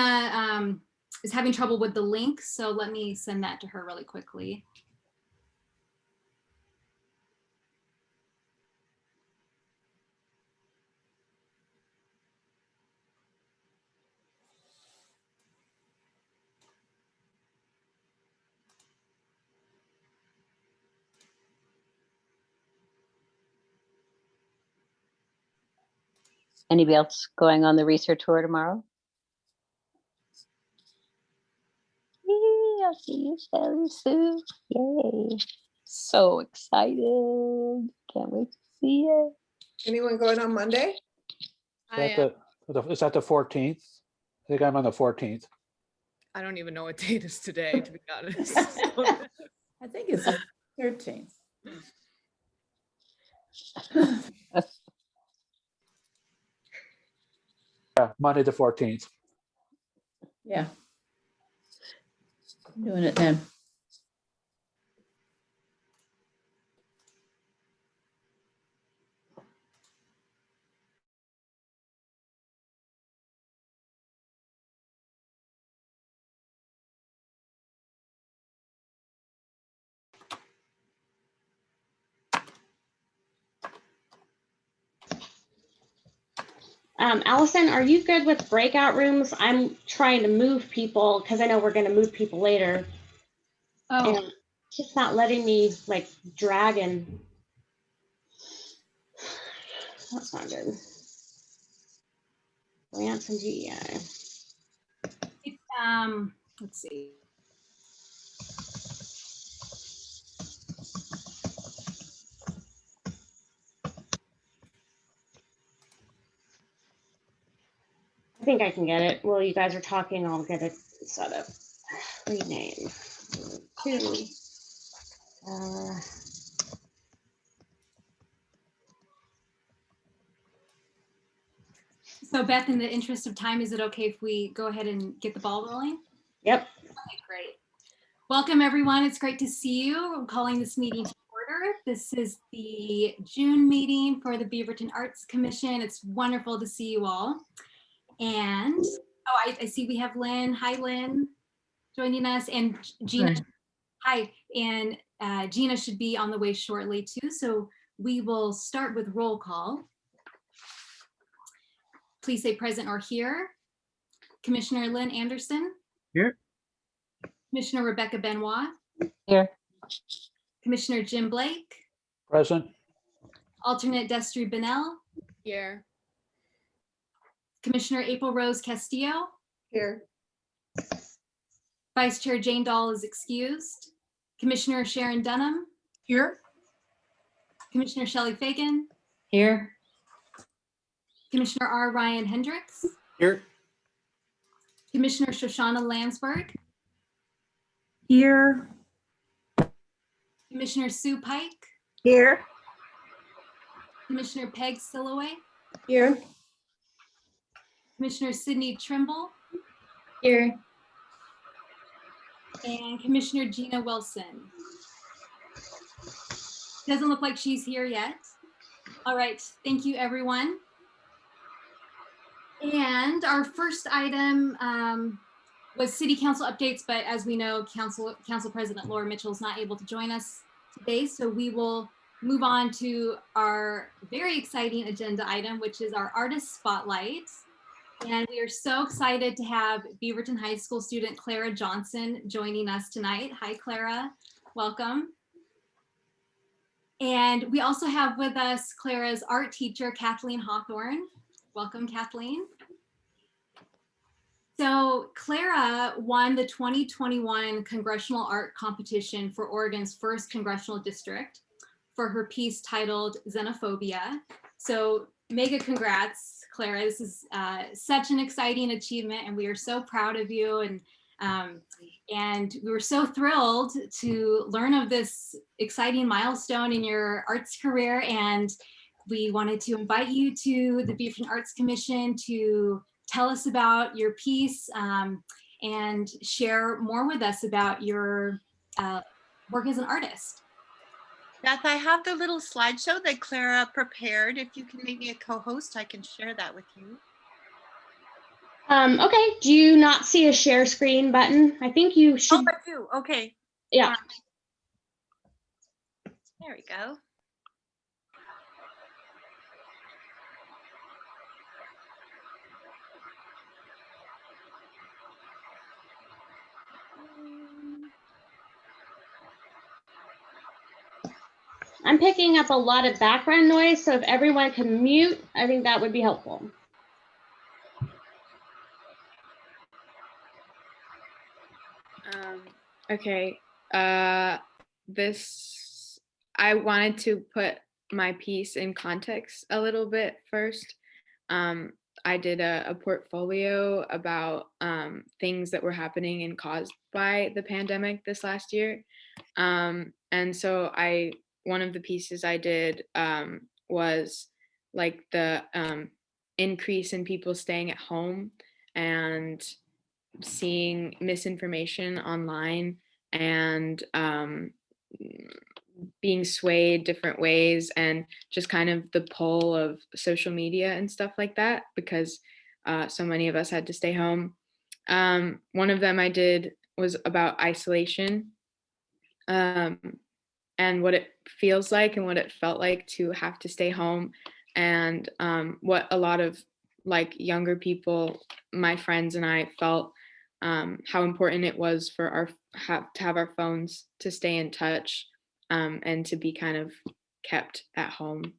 is having trouble with the link, so let me send that to her really quickly. Anybody else going on the research tour tomorrow? I'll see you, Shelley Sue. Yay. So excited. Can't wait to see you. Anyone going on Monday? Is that the 14th? I think I'm on the 14th. I don't even know what date is today, to be honest. I think it's the 13th. Yeah, Monday the 14th. Yeah. Doing it then. Allison, are you good with breakout rooms? I'm trying to move people because I know we're going to move people later. Oh, And it's just not letting me like drag and that's not good. Grants and GEI. let's see. I think I can get it. While you guys are talking, I'll get it set up. Rename. Two. So Beth, in the interest of time, is it okay if we go ahead and get the ball rolling? Yep. Okay, great. Welcome everyone. It's great to see you. I'm calling this meeting to order. This is the June meeting for the Beaverton Arts Commission. It's wonderful to see you all. And oh, I see we have Lynn. Hi, Lynn, joining us, and Gina. Hi, and Gina should be on the way shortly too. So we will start with roll call. Please say present or here. Commissioner Lynn Anderson. Here. Commissioner Rebecca Benoit. Here. Commissioner Jim Blaich. Present. Alternate Destry Bunnell. Here. Commissioner April Rose Castillo. Here. Vice Chair Jane Dahl is excused. Commissioner Sharon Dunham. Here. Commissioner Shelley Fagin. Here. Commissioner R. Ryan Hendricks. Here. Commissioner Shoshanna Lansberg. Here. Commissioner Sue Pike. Here. Commissioner Peg Silloway. Here. Commissioner Sydney Trimble. Here. And Commissioner Gina Wilson. Doesn't look like she's here yet. All right, thank you everyone. And our first item was City Council updates, but as we know, Council President Laura Mitchell is not able to join us today, so we will move on to our very exciting agenda item, which is our Artist Spotlight. And we are so excited to have Beaverton High School student Clara Johnson joining us tonight. Hi, Clara, welcome. And we also have with us Clara's art teacher, Kathleen Hawthorne. Welcome, Kathleen. So Clara won the 2021 Congressional Art Competition for Oregon's first congressional district for her piece titled Xenophobia. So mega congrats, Clara. This is such an exciting achievement and we are so proud of you. And we were so thrilled to learn of this exciting milestone in your arts career. And we wanted to invite you to the Beaverton Arts Commission to tell us about your piece and share more with us about your work as an artist. Beth, I have the little slideshow that Clara prepared. If you can make me a co-host, I can share that with you. Okay, do you not see a share screen button? I think you should, Oh, I do. Okay, yeah. there we go. I'm picking up a lot of background noise, so if everyone can mute, I think that would be helpful. Okay. This, I wanted to put my piece in context a little bit first. I did a portfolio about things that were happening and caused by the pandemic this last year. And so one of the pieces I did was like the increase in people staying at home and seeing misinformation online and being swayed different ways, and just kind of the pull of social media and stuff like that, because so many of us had to stay home. One of them I did was about isolation, and what it feels like and what it felt like to have to stay home, and what a lot of like younger people, my friends and I felt, how important it was for to have our phones to stay in touch, and to be kind of kept at home.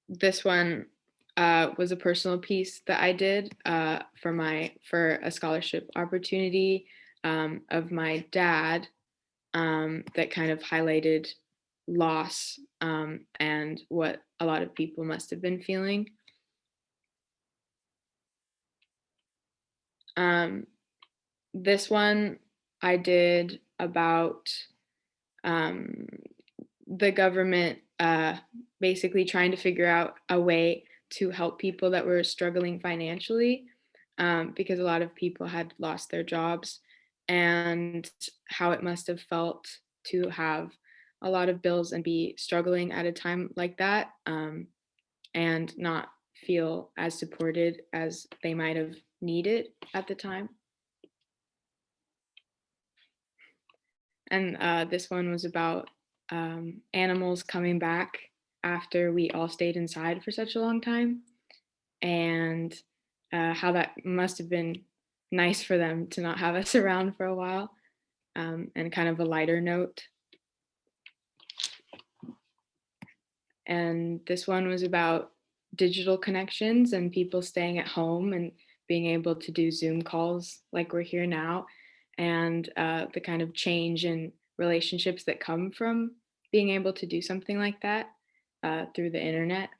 This one was a personal piece that I did for a scholarship opportunity of my dad, that kind of highlighted loss, and what a lot of people must have been feeling. This one I did about the government basically trying to figure out a way to help people that were struggling financially, because a lot of people had lost their jobs, and how it must have felt to have a lot of bills and be struggling at a time like that, and not feel as supported as they might have needed at the time. And this one was about animals coming back after we all stayed inside for such a long time, and how that must have been nice for them to not have us around for a while, and kind of a lighter note. And this one was about digital connections and people staying at home and being able to do Zoom calls like we're here now, and the kind of change in relationships that come from being able to do something like that through the internet.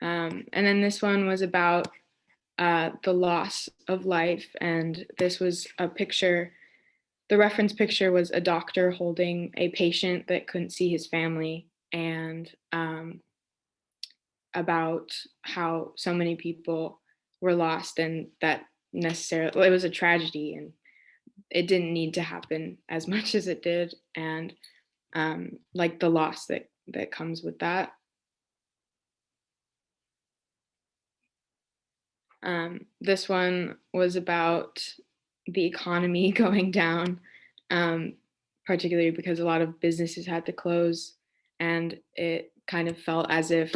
And then this one was about the loss of life, and this was a picture. The reference picture was a doctor holding a patient that couldn't see his family, and about how so many people were lost, and that necessarily, it was a tragedy and it didn't need to happen as much as it did, and like the loss that comes with that. This one was about the economy going down, particularly because a lot of businesses had to close, and it kind of felt as if,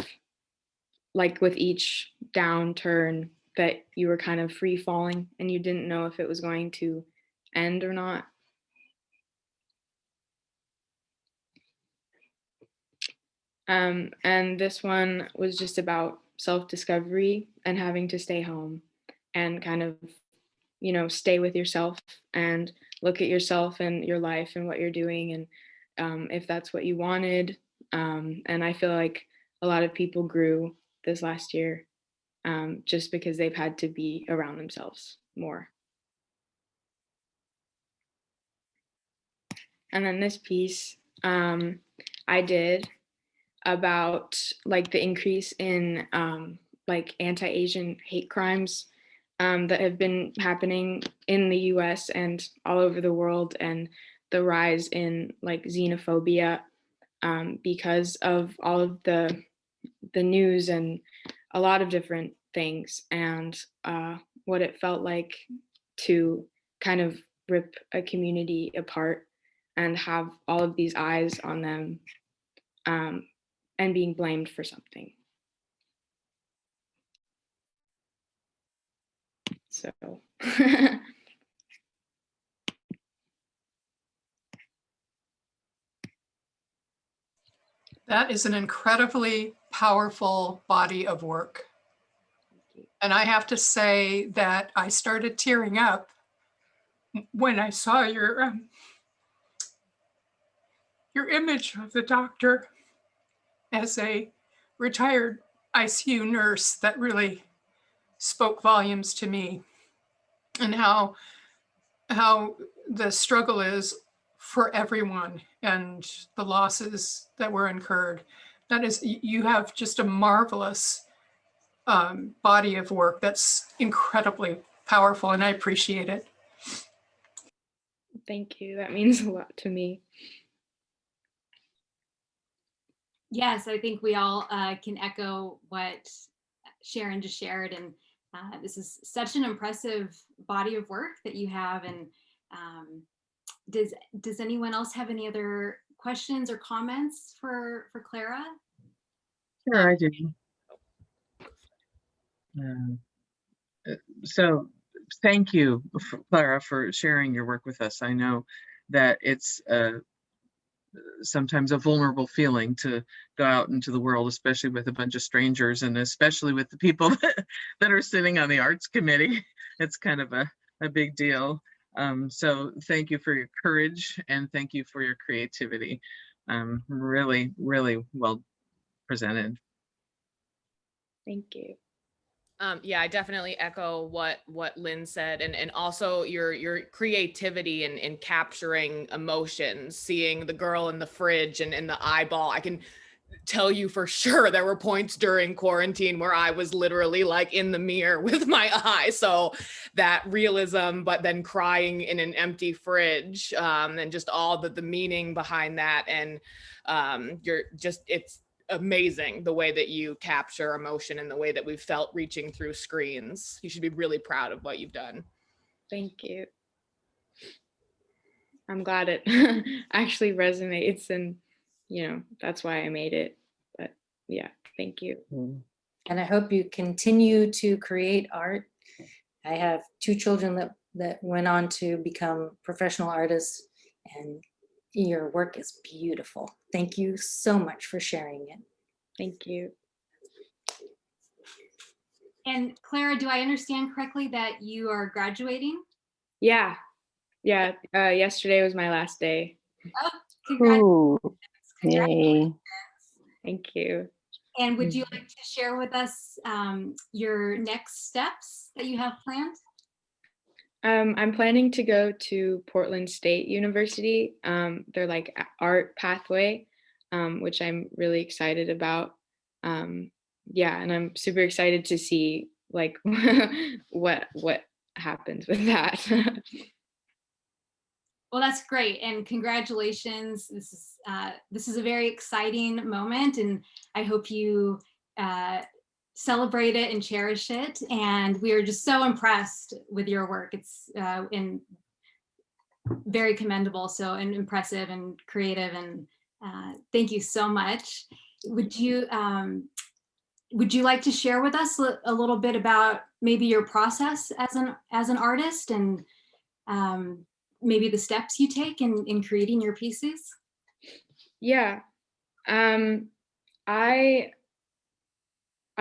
like with each downturn, that you were kind of free falling and you didn't know if it was going to end or not. And this one was just about self-discovery and having to stay home and kind of, stay with yourself and look at yourself and your life and what you're doing, and if that's what you wanted. And I feel like a lot of people grew this last year, just because they've had to be around themselves more. And then this piece I did about like the increase in like anti-Asian hate crimes that have been happening in the US and all over the world, and the rise in like xenophobia, because of all of the news and a lot of different things, and what it felt like to kind of rip a community apart and have all of these eyes on them, and being blamed for something. So That is an incredibly powerful body of work. And I have to say that I started tearing up when I saw your image of the doctor as a retired ICU nurse. That really spoke volumes to me, and how the struggle is for everyone and the losses that were incurred. That is, you have just a marvelous body of work that's incredibly powerful, and I appreciate it. thank you. That means a lot to me. Yes, I think we all can echo what Sharon just shared, and this is such an impressive body of work that you have. And does anyone else have any other questions or comments for Clara? Sure, I do. So thank you, Clara, for sharing your work with us. I know that it's sometimes a vulnerable feeling to go out into the world, especially with a bunch of strangers, and especially with the people that are sitting on the arts committee. It's kind of a big deal. So thank you for your courage, and thank you for your creativity. Really, really well presented. Thank you. Yeah, I definitely echo what Lynn said, and also your creativity in capturing emotions, seeing the girl in the fridge and in the eyeball. I can tell you for sure there were points during quarantine where I was literally like in the mirror with my eye. So that realism, but then crying in an empty fridge, and just all the meaning behind that, and it's amazing the way that you capture emotion and the way that we've felt reaching through screens. You should be really proud of what you've done. Thank you. I'm glad it actually resonates, and that's why I made it. But yeah, thank you. And I hope you continue to create art. I have 2 children that went on to become professional artists, and your work is beautiful. Thank you so much for sharing it. Thank you. And Clara, do I understand correctly that you are graduating? Yeah. Yesterday was my last day. Oh, congratulations. Ooh, yay. Thank you. And would you like to share with us your next steps that you have planned? I'm planning to go to Portland State University. They're like art pathway, which I'm really excited about. Yeah, and I'm super excited to see like what happens with that. Well, that's great, and congratulations. This is a very exciting moment, and I hope you celebrate it and cherish it. And we are just so impressed with your work. It's very commendable, and impressive and creative, and thank you so much. Would you like to share with us a little bit about maybe your process as an artist, and maybe the steps you take in creating your pieces? Yeah.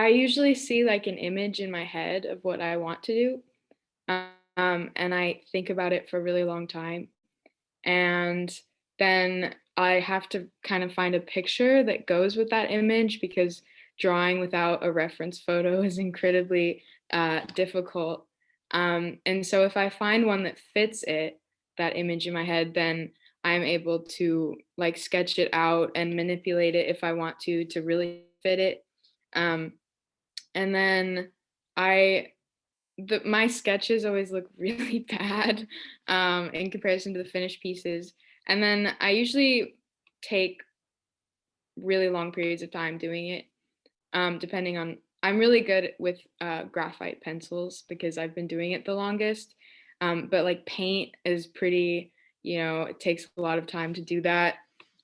I usually see like an image in my head of what I want to do. And I think about it for a really long time. And then I have to kind of find a picture that goes with that image, because drawing without a reference photo is incredibly difficult. And so if I find one that fits that image in my head, then I'm able to like sketch it out and manipulate it if I want to really fit it. And then my sketches always look really bad in comparison to the finished pieces. And then I usually take really long periods of time doing it. Depending on, I'm really good with graphite pencils because I've been doing it the longest. But like paint is pretty, it takes a lot of time to do that.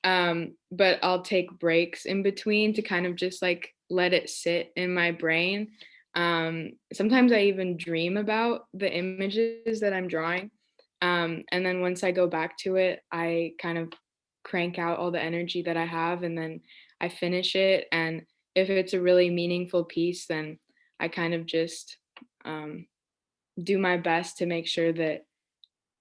But I'll take breaks in between to kind of just like let it sit in my brain. Sometimes I even dream about the images that I'm drawing. And then once I go back to it, I kind of crank out all the energy that I have, and then I finish it. And if it's a really meaningful piece, then I kind of just do my best to make sure that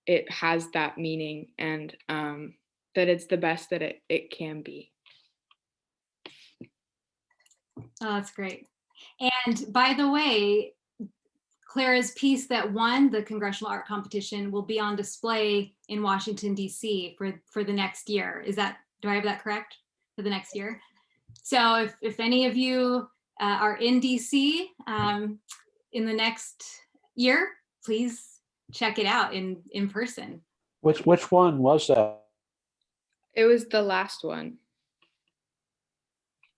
it has that meaning and that it's the best that it can be. Oh, that's great. And by the way, Clara's piece that won the Congressional Art Competition will be on display in Washington, D.C. for the next year. Do I have that correct? For the next year? So if any of you are in D.C. In the next year, please check it out in person. Which one was that? It was the last one.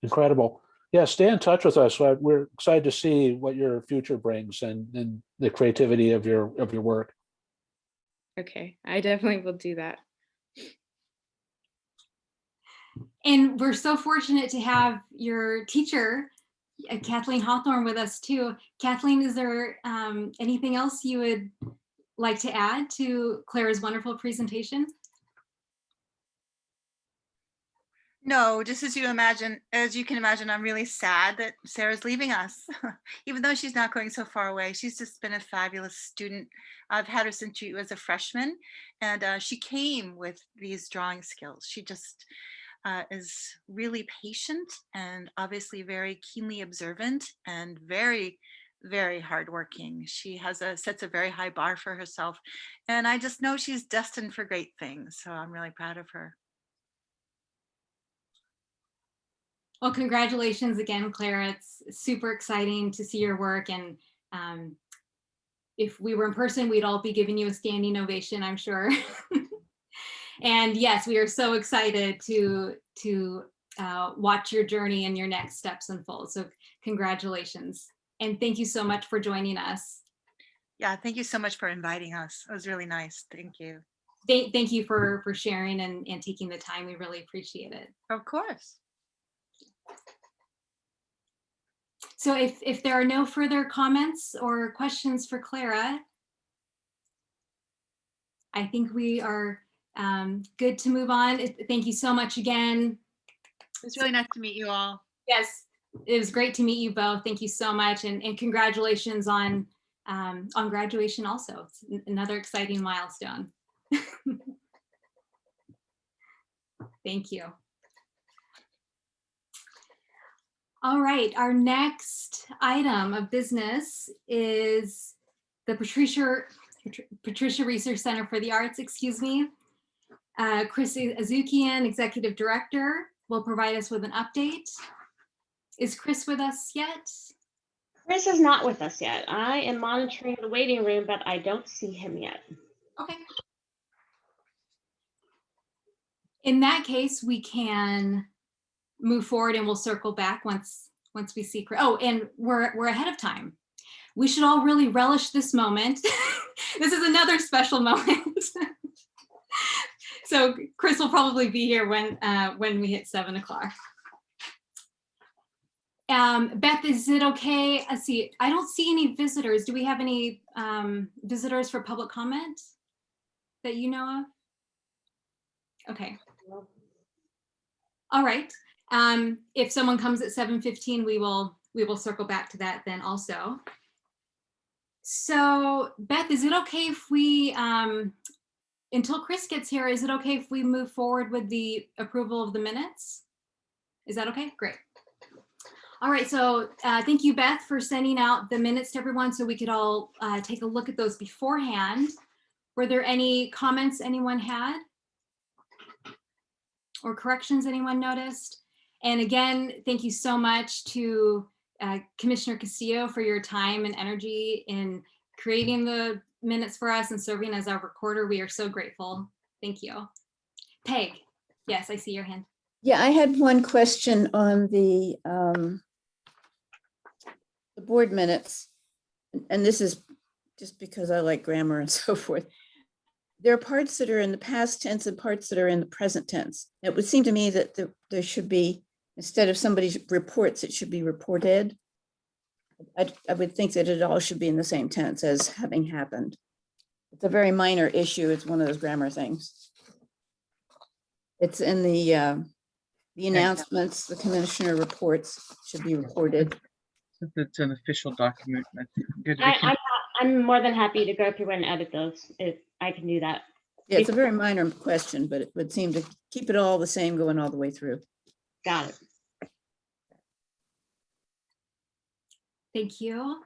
Incredible. Yeah, stay in touch with us. We're excited to see what your future brings and the creativity of your work. Okay, I definitely will do that. And we're so fortunate to have your teacher, Kathleen Hawthorne, with us too. Kathleen, is there anything else you would like to add to Clara's wonderful presentation? No, just as you can imagine, I'm really sad that Sarah's leaving us, even though she's not going so far away. She's just been a fabulous student. I've had her since she was a freshman, and she came with these drawing skills. She just is really patient and obviously very keenly observant and very, very hardworking. She sets a very high bar for herself, and I just know she's destined for great things. So I'm really proud of her. Well, congratulations again, Clara. It's super exciting to see your work. And if we were in person, we'd all be giving you a standing ovation, I'm sure. And yes, we are so excited to watch your journey and your next steps unfold. So congratulations. And thank you so much for joining us. Yeah, thank you so much for inviting us. It was really nice. Thank you. Thank you for sharing and taking the time. We really appreciate it. Of course. So if there are no further comments or questions for Clara, I think we are good to move on. Thank you so much again. It's really nice to meet you all. Yes, it was great to meet you both. Thank you so much, and congratulations on graduation also. It's another exciting milestone. Thank you. All right, our next item of business is the Patricia Reser Center for the Arts, Chris Ayzoukian, Executive Director, will provide us with an update. Is Chris with us yet? Chris is not with us yet. I am monitoring the waiting room, but I don't see him yet. Okay. In that case, we can move forward and we'll circle back once we see. Oh, and we're ahead of time. We should all really relish this moment. This is another special moment. So Chris will probably be here when we hit 7 o'clock. Beth, is it okay? Let's see. I don't see any visitors. Do we have any visitors for public comment that you know of? Okay. All right. If someone comes at 7:15, we will circle back to that then also. So Beth, is it okay if we, until Chris gets here, is it okay if we move forward with the approval of the minutes? Is that okay? Great. All right, so thank you, Beth, for sending out the minutes to everyone so we could all take a look at those beforehand. Were there any comments anyone had? Or corrections anyone noticed? And again, thank you so much to Commissioner Castillo for your time and energy in creating the minutes for us and serving as our recorder. We are so grateful. Thank you. Peg, yes, I see your hand. Yeah, I had one question on the board minutes. And this is just because I like grammar and so forth. There are parts that are in the past tense and parts that are in the present tense. It would seem to me that there should be, instead of somebody's reports, it should be reported. I would think that it all should be in the same tense as having happened. It's a very minor issue. It's one of those grammar things. It's in the announcements, the commissioner reports should be reported. It's an official document. That's good. We can- I'm more than happy to go through and edit those if I can do that. Yeah, it's a very minor question, but it would seem to keep it all the same going all the way through. Got it. Thank you.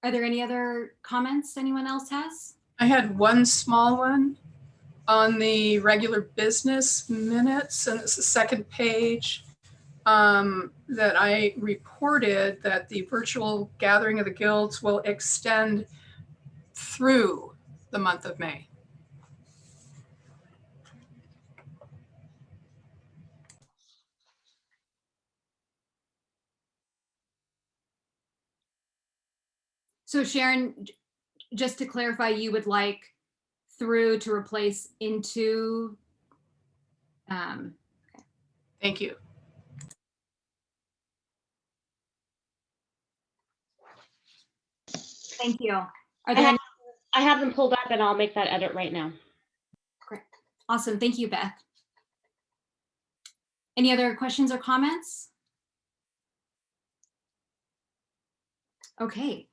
Are there any other comments anyone else has? I had one small one on the regular business minutes, and it's the second page, that I reported that the virtual gathering of the guilds will extend through the month of May. So Sharon, just to clarify, you would like through to replace into? Thank you. Thank you. Are there any? I have them pulled up and I'll make that edit right now. Great. Awesome. Thank you, Beth. Any other questions or comments? Okay.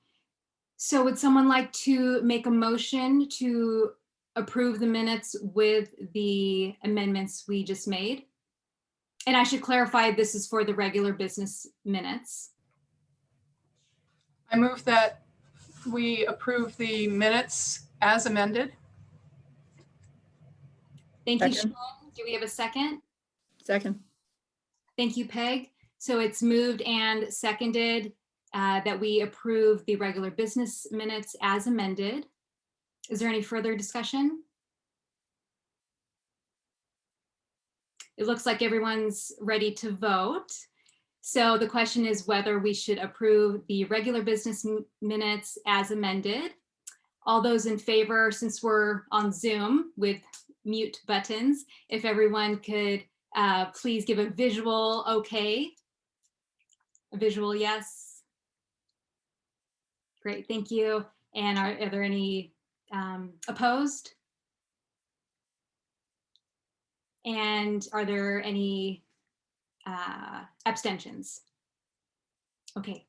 So would someone like to make a motion to approve the minutes with the amendments we just made? And I should clarify, this is for the regular business minutes. I move that we approve the minutes as amended. Thank you, Second. Sharon. Do we have a second? Second. Thank you, Peg. So it's moved and seconded that we approve the regular business minutes as amended. Is there any further discussion? It looks like everyone's ready to vote. So the question is whether we should approve the regular business minutes as amended. All those in favor, since we're on Zoom with mute buttons, if everyone could please give a visual okay. A visual yes. Great, thank you. And are there any opposed? And are there any abstentions? Okay,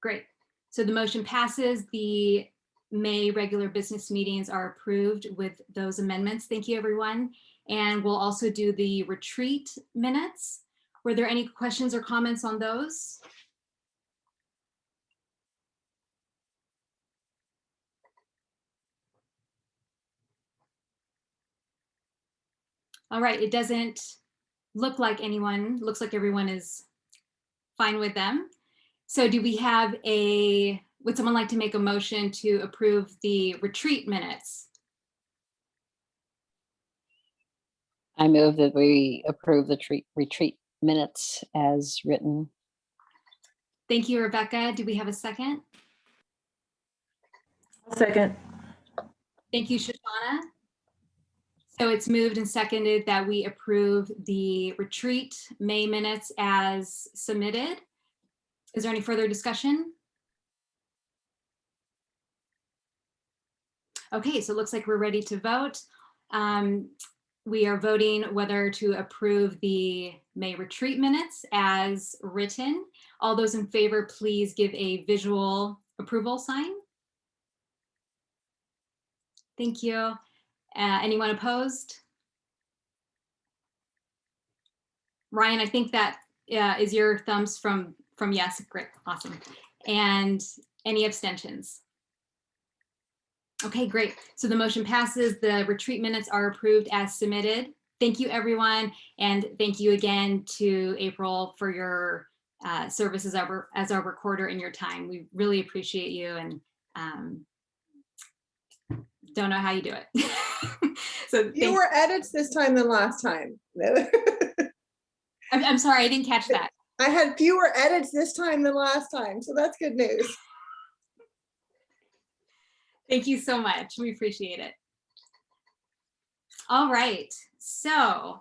great. So the motion passes. The May regular business meetings are approved with those amendments. Thank you, everyone. And we'll also do the retreat minutes. Were there any questions or comments on those? All right, it doesn't look like anyone, looks like everyone is fine with them. So do we have would someone like to make a motion to approve the retreat minutes? I move that we approve the retreat minutes as written. Thank you, Rebecca. Do we have a second? Second. Thank you, Shoshanna. So it's moved and seconded that we approve the retreat May minutes as submitted. Is there any further discussion? Okay, so it looks like we're ready to vote. We are voting whether to approve the May retreat minutes as written. All those in favor, please give a visual approval sign. Thank you. Anyone opposed? Ryan, I think that is your thumbs from yes. Great, awesome. And any abstentions? Okay, great. So the motion passes. The retreat minutes are approved as submitted. Thank you, everyone. And thank you again to April for your service as our recorder and your time. We really appreciate you, and don't know how you do it. So Fewer edits this time than last time. I'm sorry, I didn't catch that. I had fewer edits this time than last time, so that's good news. Thank you so much. We appreciate it. All right. So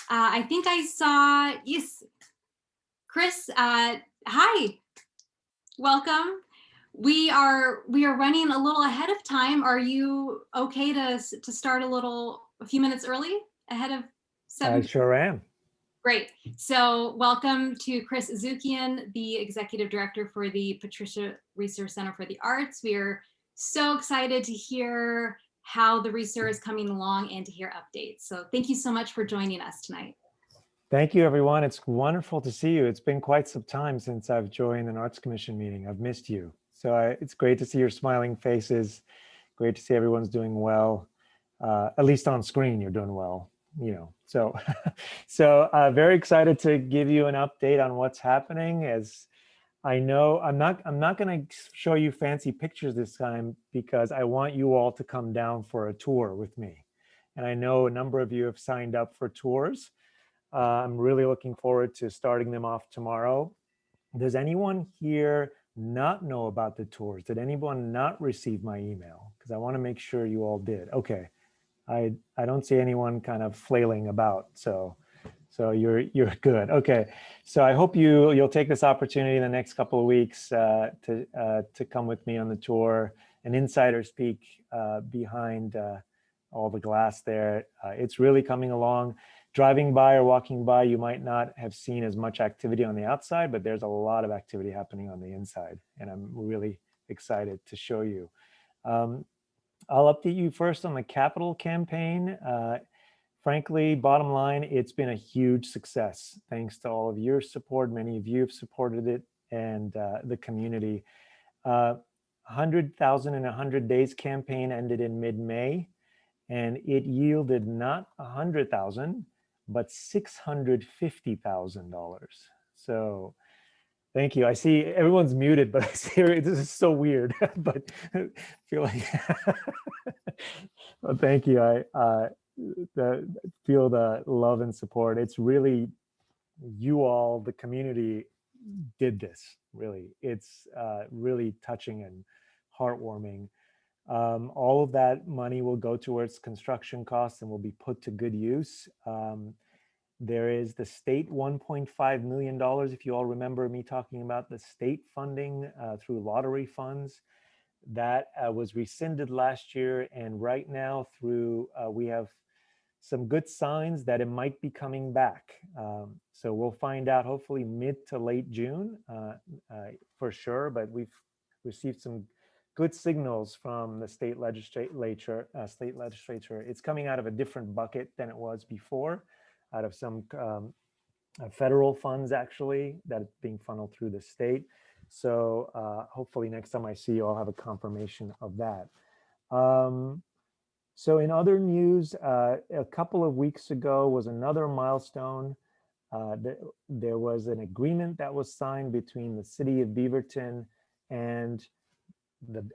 I think I saw, yes, Chris, hi, welcome. We are running a little ahead of time. Are you okay to start a few minutes early ahead of 7? I sure am. Great. So welcome to Chris Ayzoukian, the Executive Director for the Patricia Reser Center for the Arts. We are so excited to hear how the Reser is coming along and to hear updates. So thank you so much for joining us tonight. Thank you, everyone. It's wonderful to see you. It's been quite some time since I've joined an Arts Commission meeting. I've missed you. So it's great to see your smiling faces. Great to see everyone's doing well. At least on screen, you're doing well. You know, so very excited to give you an update on what's happening. As I know, I'm not going to show you fancy pictures this time because I want you all to come down for a tour with me. And I know a number of you have signed up for tours. I'm really looking forward to starting them off tomorrow. Does anyone here not know about the tours? Did anyone not receive my email? Because I want to make sure you all did. Okay. I don't see anyone kind of flailing about, so you're good. Okay, so I hope you'll take this opportunity in the next couple of weeks to come with me on the tour, an insider's peek behind all the glass there. It's really coming along. Driving by or walking by, you might not have seen as much activity on the outside, but there's a lot of activity happening on the inside, and I'm really excited to show you. I'll update you first on the capital campaign. Frankly, bottom line, it's been a huge success. Thanks to all of your support. Many of you have supported it, and the community. 100,000 in 100 days campaign ended in mid-May, and it yielded not 100,000, but $650,000. So thank you. I see everyone's muted, but I see this is so weird, but I feel like, well, thank you. I feel the love and support. It's really you all, the community did this, really. It's really touching and heartwarming. All of that money will go towards construction costs and will be put to good use. There is the state $1.5 million, if you all remember me talking about the state funding through lottery funds. That was rescinded last year, and right now we have some good signs that it might be coming back. So we'll find out hopefully mid to late June for sure, but we've received some good signals from the state legislature. It's coming out of a different bucket than it was before, out of some federal funds actually that are being funneled through the state. So hopefully next time I see you, I'll have a confirmation of that. So in other news, a couple of weeks ago was another milestone. There was an agreement that was signed between the city of Beaverton and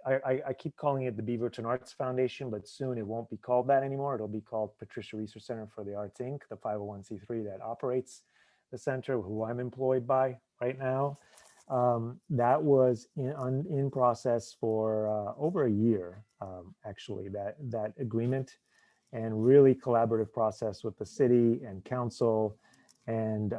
I keep calling it the Beaverton Arts Foundation, but soon it won't be called that anymore. It'll be called Patricia Reser Center for the Arts, Inc., the 501c3 that operates the center, who I'm employed by right now. That was in process for over a year, actually, that agreement, and really collaborative process with the city and council. And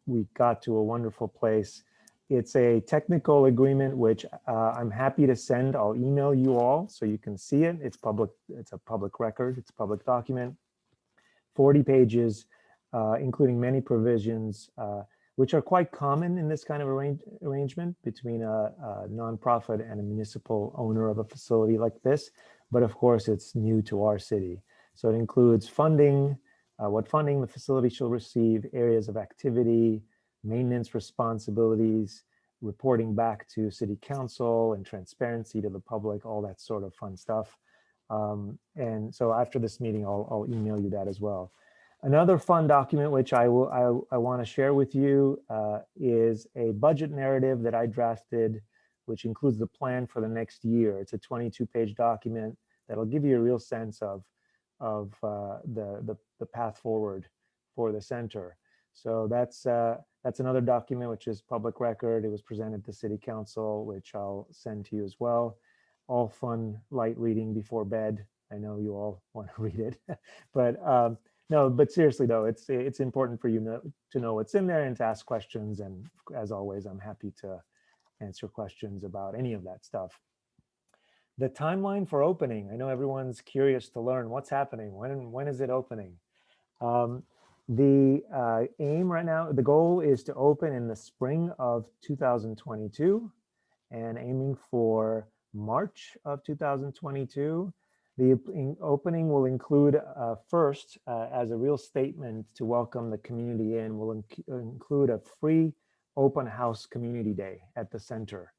we got to a wonderful place. It's a technical agreement, which I'm happy to send. I'll email you all so you can see it. It's public. It's a public record. It's a public document. 40 pages, including many provisions, which are quite common in this kind of arrangement between a nonprofit and a municipal owner of a facility like this. But of course, it's new to our city. So it includes funding, what funding the facility shall receive, areas of activity, maintenance responsibilities, reporting back to city council, and transparency to the public, all that sort of fun stuff. And so after this meeting, I'll email you that as well. Another fun document which I want to share with you is a budget narrative that I drafted, which includes the plan for the next year. It's a 22-page document that'll give you a real sense of the path forward for the center. So that's another document which is public record. It was presented to City Council, which I'll send to you as well. All fun, light reading before bed. I know you all want to read it, but no, but seriously though, it's important for you to know what's in there and to ask questions. And as always, I'm happy to answer questions about any of that stuff. The timeline for opening. I know everyone's curious to learn what's happening. When is it opening? The aim right now, the goal is to open in the spring of 2022 and aiming for March of 2022. The opening will include first, as a real statement to welcome the community in, will include a free open house community day at the center.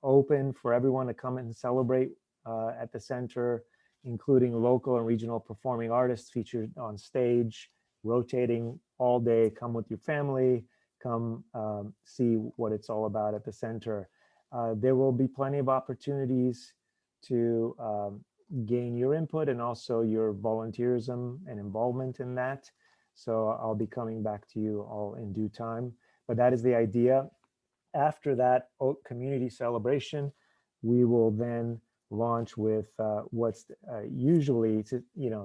Open for everyone to come and celebrate at the center, including local and regional performing artists featured on stage, rotating all day. Come with your family, come see what it's all about at the center. There will be plenty of opportunities to gain your input and also your volunteerism and involvement in that. So I'll be coming back to you all in due time, but that is the idea. After that community celebration, we will then launch with what's usually,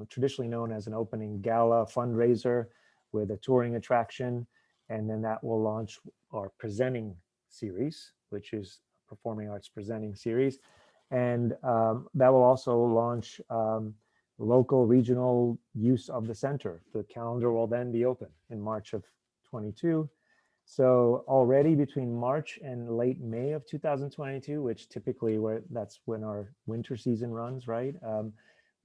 traditionally known as an opening gala fundraiser with a touring attraction. And then that will launch our presenting series, which is Performing Arts Presenting Series. And that will also launch local regional use of the center. The calendar will then be open in March of 22. So already between March and late May of 2022, which typically that's when our winter season runs, right?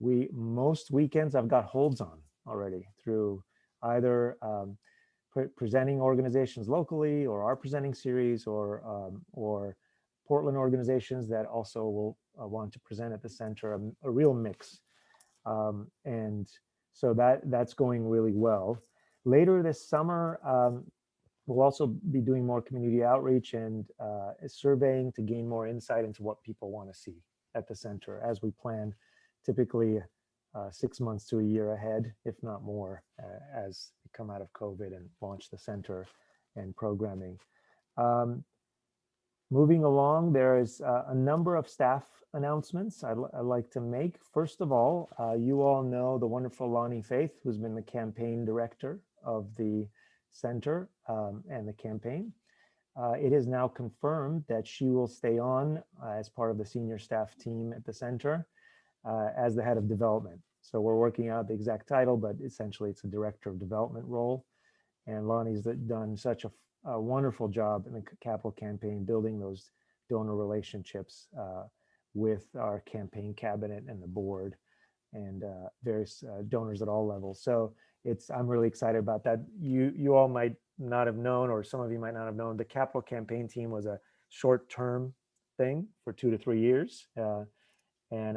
Most weekends I've got holds on already through either presenting organizations locally or our presenting series or Portland organizations that also will want to present at the center, a real mix. And so that's going really well. Later this summer, we'll also be doing more community outreach and surveying to gain more insight into what people want to see at the center as we plan typically 6 months to a year ahead, if not more, as we come out of COVID and launch the center and programming. Moving along, there is a number of staff announcements I'd like to make. First of all, you all know the wonderful Lonnie Faith, who's been the campaign director of the center and the campaign. It is now confirmed that she will stay on as part of the senior staff team at the center as the head of development. So we're working out the exact title, but essentially it's a director of development role. And Lonnie's done such a wonderful job in the capital campaign, building those donor relationships with our campaign cabinet and the board and various donors at all levels. So I'm really excited about that. You all might not have known, or some of you might not have known, the capital campaign team was a short-term thing for 2 to 3 years. And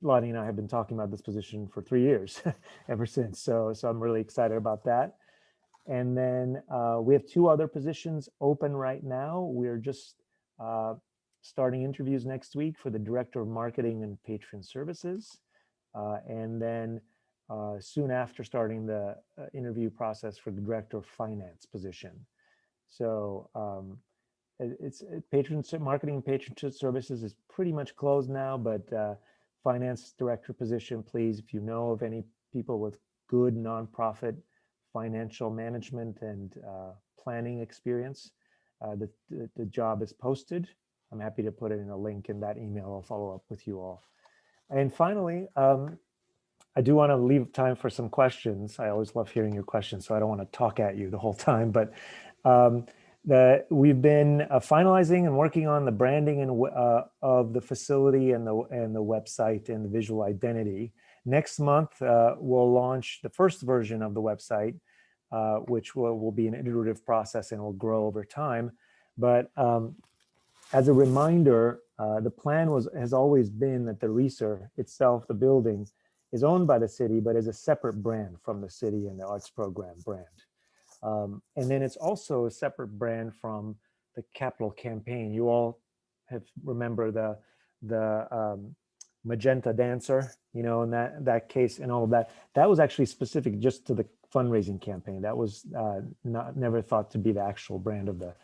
Lonnie and I have been talking about this position for 3 years ever since. So I'm really excited about that. And then we have 2 other positions open right now. We're just starting interviews next week for the Director of Marketing and Patron Services. And then soon after starting the interview process for the Director of Finance position. So Marketing and Patron Services is pretty much closed now, but Finance Director position, please, if you know of any people with good nonprofit financial management and planning experience, the job is posted. I'm happy to put it in a link in that email. I'll follow up with you all. And finally, I do want to leave time for some questions. I always love hearing your questions, so I don't want to talk at you the whole time, but we've been finalizing and working on the branding of the facility and the website and the visual identity. Next month, we'll launch the first version of the website, which will be an iterative process and will grow over time. But as a reminder, the plan has always been that the Reser itself, the building, is owned by the city, but is a separate brand from the city and the arts program brand. And then it's also a separate brand from the capital campaign. You all remember the magenta dancer, in that case and all of that. That was actually specific just to fundraising campaign. That was never thought to be the actual brand of the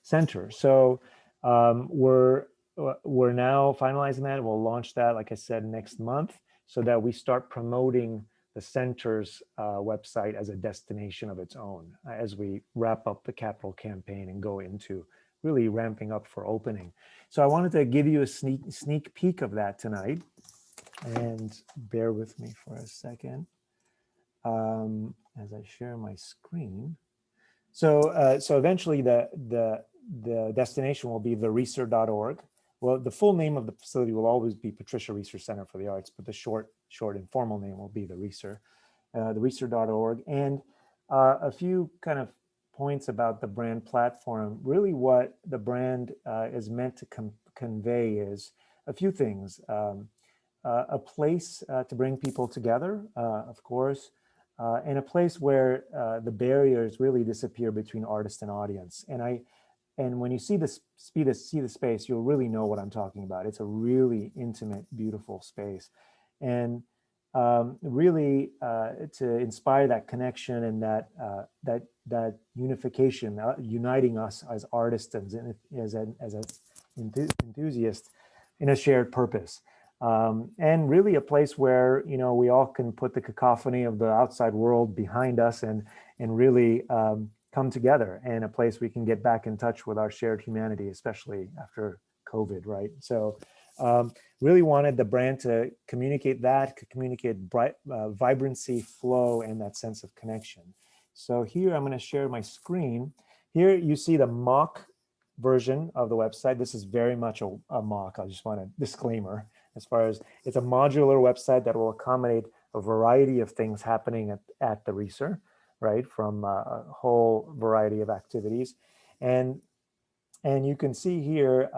center. So we're now finalizing that. We'll launch that, like I said, next month, so that we start promoting the center's website as a destination of its own as we wrap up the capital campaign and go into really ramping up for opening. So I wanted to give you a sneak peek of that tonight, and bear with me for a second as I share my screen. So so eventually the destination will be thereser.org. Well, the full name of the facility will always be Patricia Reser Center for the Arts, but the short informal name will be the Reser.org. And a few kind of points about the brand platform. Really what the brand is meant to convey is a few things. A place to bring people together, of course, and a place where the barriers really disappear between artist and audience. And when you see the space, you'll really know what I'm talking about. It's a really intimate, beautiful space. And really to inspire that connection and that unification, uniting us as artists and as an enthusiast in a shared purpose. And really a place where, you know, we all can put the cacophony of the outside world behind us and really come together, and a place we can get back in touch with our shared humanity, especially after COVID, right? So really wanted the brand to communicate that, vibrancy, flow, and that sense of connection. So here I'm going to share my screen. Here you see the mock version of the website. This is very much a mock. I just want a disclaimer as far as it's a modular website that will accommodate a variety of things happening at the Reser, right? From a whole variety of activities. And you can see here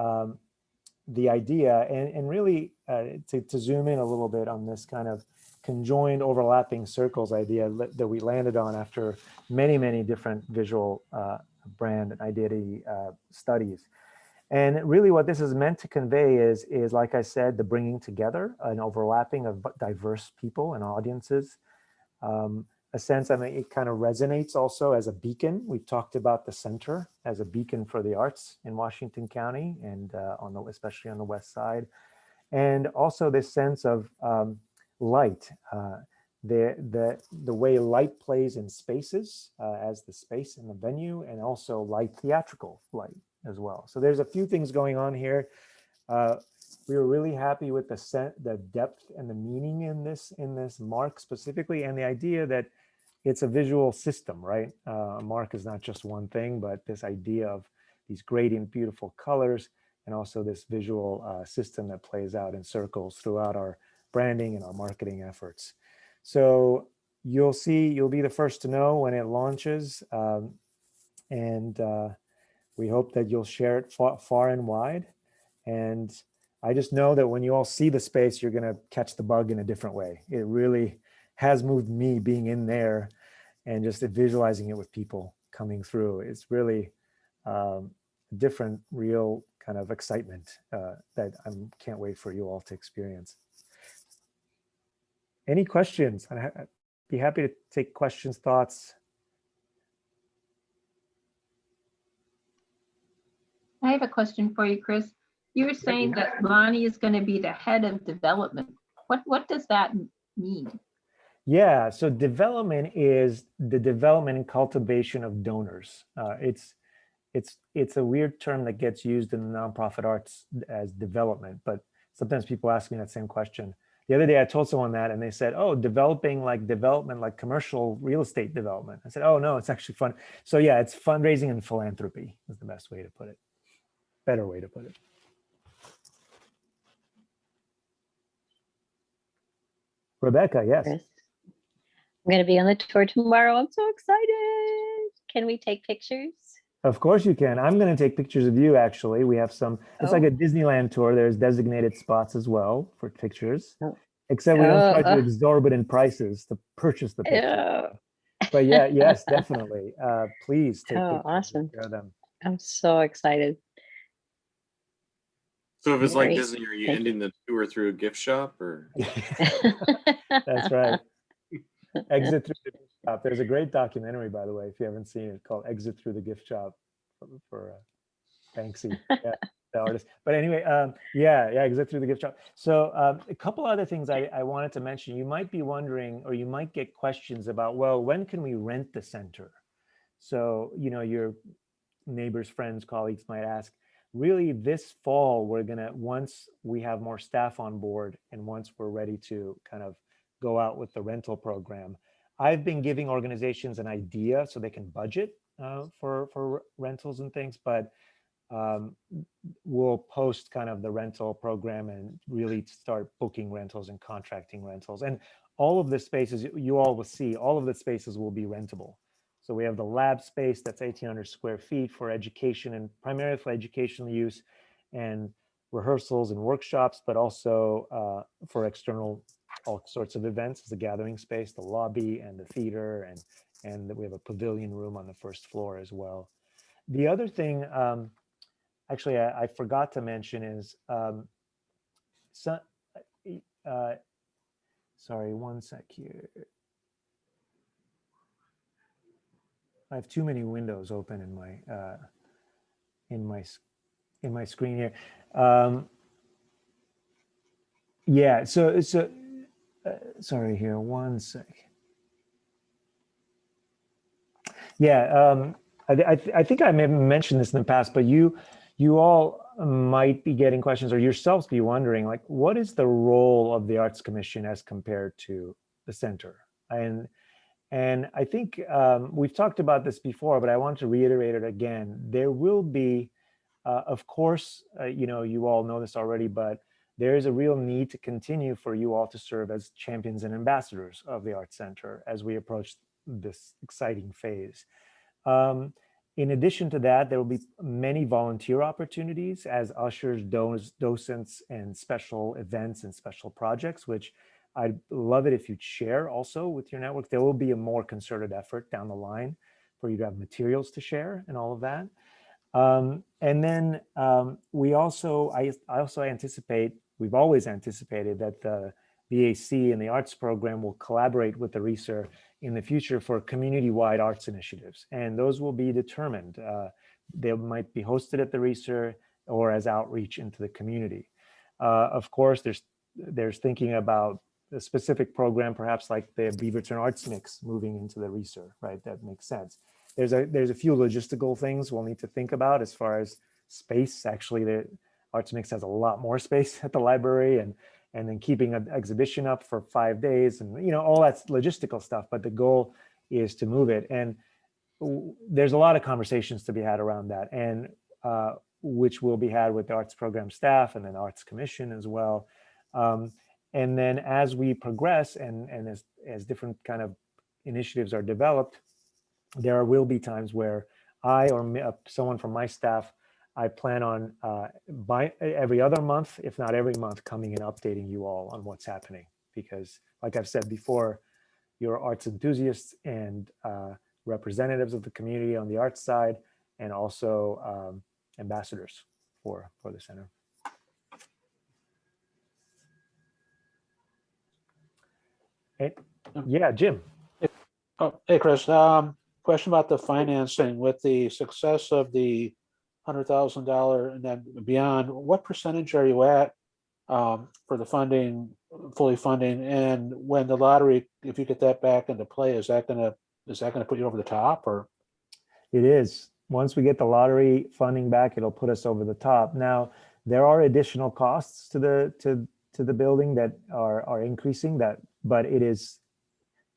the idea and really to zoom in a little bit on this kind of conjoined overlapping circles idea that we landed on after many, many different visual brand and identity studies. And really what this is meant to convey is like I said, the bringing together and overlapping of diverse people and audiences. A sense, I mean, it kind of resonates also as a beacon. We've talked about the center as a beacon for the arts in Washington County and especially on the west side. And also this sense of light, the way light plays in spaces as the space in the venue, and also light, theatrical light as well. So there's a few things going on here. We were really happy with the depth and the meaning in this mark specifically, and the idea that it's a visual system, right? A mark is not just one thing, but this idea of these gradient, beautiful colors, and also this visual system that plays out in circles throughout our branding and our marketing efforts. So you'll be the first to know when it launches, and we hope that you'll share it far and wide. And I just know that when you all see the space, you're going to catch the bug in a different way. It really has moved me being in there and just visualizing it with people coming through. It's really a different, real kind of excitement that I can't wait for you all to experience. Any questions? I'd be happy to take questions, thoughts. I have a question for you, Chris. You were saying that Lonnie is going to be the head of development. What does that mean? Yeah, so development is the development and cultivation of donors. It's a weird term that gets used in the nonprofit arts as development, but sometimes people ask me that same question. The other day I told someone that and they said, oh, development like commercial real estate development. I said, oh no, it's actually fun. So yeah, it's fundraising and philanthropy is the best way to put it. Better way to put it. Rebecca, yes. Chris, I'm going to be on the tour tomorrow. I'm so excited. Can we take pictures? Of course you can. I'm going to take pictures of you, actually. We have some, it's like a Disneyland tour. There's designated spots as well for pictures, except we don't charge you exorbitant prices to purchase the picture. But yeah, yes, definitely. Please take pictures. Awesome. Share them. I'm so excited. So if it's like Disney, are you ending the tour through a gift shop or? That's right. Exit Through the Gift Shop. There's a great documentary, by the way, if you haven't seen it, called Exit Through the Gift Shop for Banksy, yeah, the artist. But anyway, yeah, Exit Through the Gift Shop. So a couple other things I wanted to mention. You might be wondering, or you might get questions about, well, when can we rent the center? So, your neighbors, friends, colleagues might ask, really this fall, we're gonna, once we have more staff on board and once we're ready to kind of go out with the rental program, I've been giving organizations an idea so they can budget for rentals and things, but we'll post kind of the rental program and really start booking rentals and contracting rentals. And all of the spaces, you all will see, all of the spaces will be rentable. So we have the lab space that's 1,800 square feet for education and primarily for educational use and rehearsals and workshops, but also for external, all sorts of events as a gathering space, the lobby and the theater, and we have a pavilion room on the first floor as well. The other thing, actually, I forgot to mention is, sorry, one sec here. I have too many windows open in my screen here. Yeah, so sorry here, one sec. Yeah, I think I may have mentioned this in the past, but you all might be getting questions or yourselves be wondering, like, what is the role of the Arts Commission as compared to the center? And I think we've talked about this before, but I want to reiterate it again. There will be, of course, you all know this already, but there is a real need to continue for you all to serve as champions and ambassadors of the Arts Center as we approach this exciting phase. In addition to that, there will be many volunteer opportunities as ushers, docents, and special events and special projects, which I'd love it if you'd share also with your network. There will be a more concerted effort down the line for you to have materials to share and all of that. And then I also anticipate, we've always anticipated that the BAC and the arts program will collaborate with the Reser in the future for community-wide arts initiatives. And those will be determined. They might be hosted at the Reser or as outreach into the community. Of course, there's thinking about a specific program, perhaps like the Beaverton Arts Mix moving into the Reser, right? That makes sense. There's a few logistical things we'll need to think about as far as space. Actually, the Arts Mix has a lot more space at the library, and then keeping an exhibition up for 5 days, and all that's logistical stuff. But the goal is to move it, and there's a lot of conversations to be had around that, and which will be had with the arts program staff and then Arts Commission as well. And then as we progress and as different kind of initiatives are developed, there will be times where I or someone from my staff, I plan on by every other month, if not every month, coming and updating you all on what's happening. Because like I've said before, you're arts enthusiasts and representatives of the community on the arts side, and also ambassadors for the center. Hey, yeah, Jim. Oh, hey, Chris. Question about the financing. With the success of the $100,000 and then beyond, what percentage are you at for the funding, fully funding? And when the lottery, if you get that back into play, is that gonna put you over the top, or? It is. Once we get the lottery funding back, it'll put us over the top. Now, there are additional costs to the building that are increasing, but it is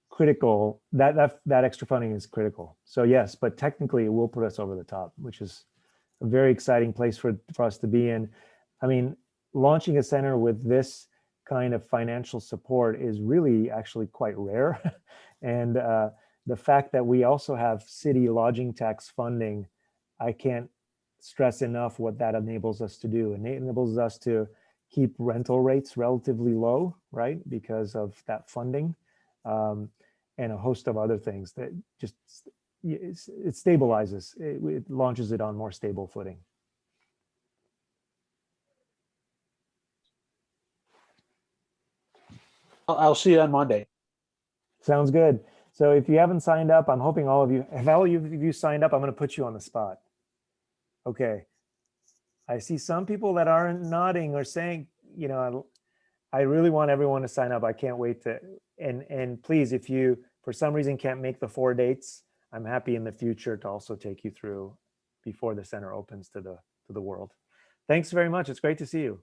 critical. That extra funding is critical. So yes, but technically it will put us over the top, which is a very exciting place for us to be in. I mean, launching a center with this kind of financial support is really actually quite rare. And the fact that we also have city lodging tax funding, I can't stress enough what that enables us to do. And it enables us to keep rental rates relatively low, right? Because of that funding, and a host of other things that just, it stabilizes, it launches it on more stable footing. I'll see you on Monday. Sounds good. So if you haven't signed up, I'm hoping all of you, have all of you signed up? I'm going to put you on the spot. Okay. I see some people that aren't nodding or saying, you know, I really want everyone to sign up. I can't wait to, and please, if you, for some reason, can't make the 4 dates, I'm happy in the future to also take you through before the center opens to the world. Thanks very much. It's great to see you.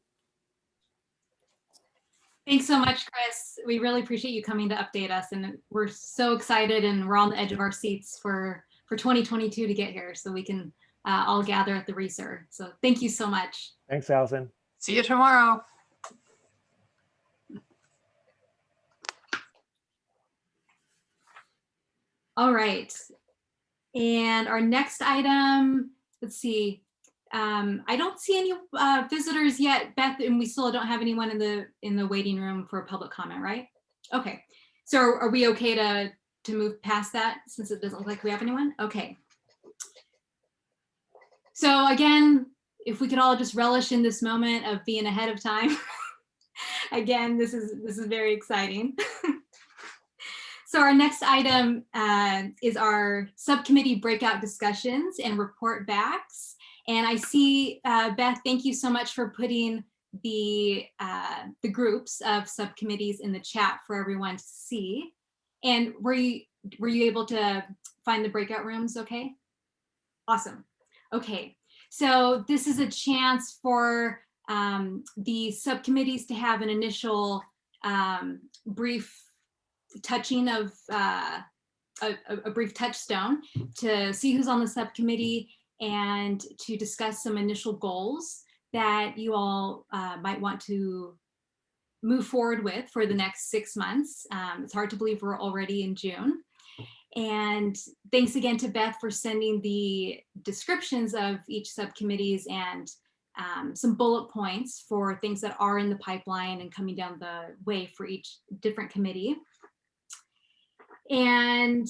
Thanks so much, Chris. We really appreciate you coming to update us, and we're so excited and we're on the edge of our seats for 2022 to get here so we can all gather at the Reser. So thank you so much. Thanks, Allison. See you tomorrow. All right. And our next item, let's see. I don't see any visitors yet, Beth, and we still don't have anyone in the waiting room for public comment, right? Okay. So are we okay to move past that since it doesn't look like we have anyone? Okay. So again, if we could all just relish in this moment of being ahead of time. Again, this is very exciting. So our next item is our subcommittee breakout discussions and report backs. And I see, Beth, thank you so much for putting the groups of subcommittees in the chat for everyone to see. And were you able to find the breakout rooms okay? Awesome. Okay, so this is a chance for the subcommittees to have an initial brief touching of a brief touchstone to see who's on the subcommittee and to discuss some initial goals that you all might want to move forward with for the next 6 months. It's hard to believe we're already in June. And thanks again to Beth for sending the descriptions of each subcommittees and some bullet points for things that are in the pipeline and coming down the way for each different committee. And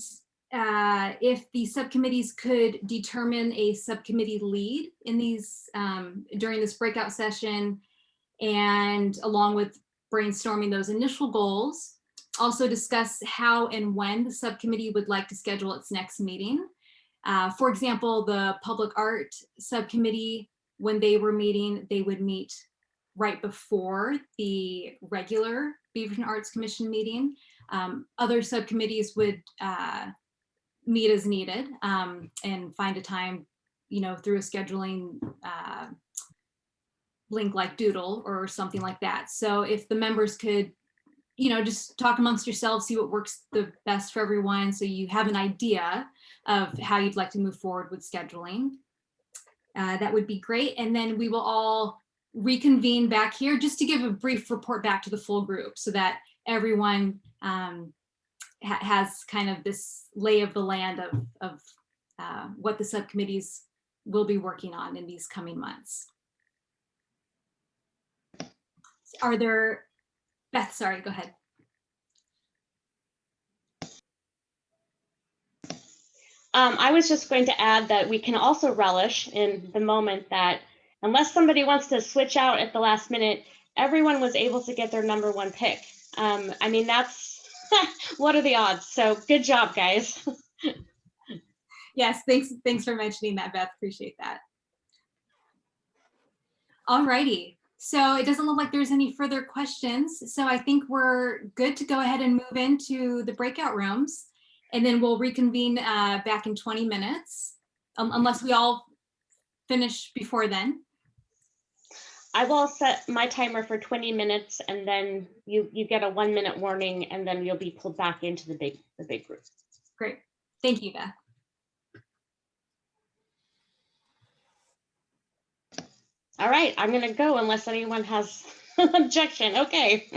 if the subcommittees could determine a subcommittee lead in these during this breakout session, and along with brainstorming those initial goals, also discuss how and when the subcommittee would like to schedule its next meeting. For example, the public art subcommittee, when they were meeting, they would meet right before the regular Beaverton Arts Commission meeting. Other subcommittees would meet as needed and find a time, you know, through a scheduling link like Doodle or something like that. So if the members could, you know, just talk amongst yourselves, see what works the best for everyone, so you have an idea of how you'd like to move forward with scheduling. That would be great. And then we will all reconvene back here just to give a brief report back to the full group so that everyone has kind of this lay of the land of what the subcommittees will be working on in these coming months. Are there, Beth, sorry, go ahead. I was just going to add that we can also relish in the moment that unless somebody wants to switch out at the last minute, everyone was able to get their #1 pick. I mean, that's, what are the odds? So good job, guys. Yes, thanks for mentioning that, Beth, appreciate that. All righty, so it doesn't look like there's any further questions. So I think we're good to go ahead and move into the breakout rooms, and then we'll reconvene back in 20 minutes, unless we all finish before then. I will set my timer for 20 minutes, and then you get a 1-minute warning, and then you'll be pulled back into the big group. Great, thank you, Beth. All right, I'm gonna go unless anyone has an objection. Okay.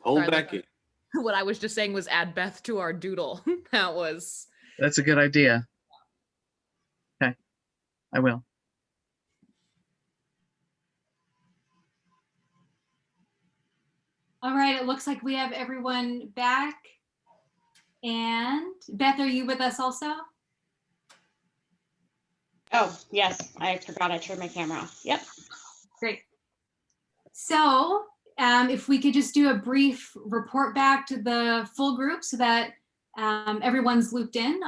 Oh, Sorry, Becky. what I was just saying was add Beth to our doodle. That's a good idea. Okay, I will. All right, it looks like we have everyone back. And Beth, are you with us also? Oh, yes, I forgot I turned my camera off. Yep. Great. So if we could just do a brief report back to the full group so that everyone's looped in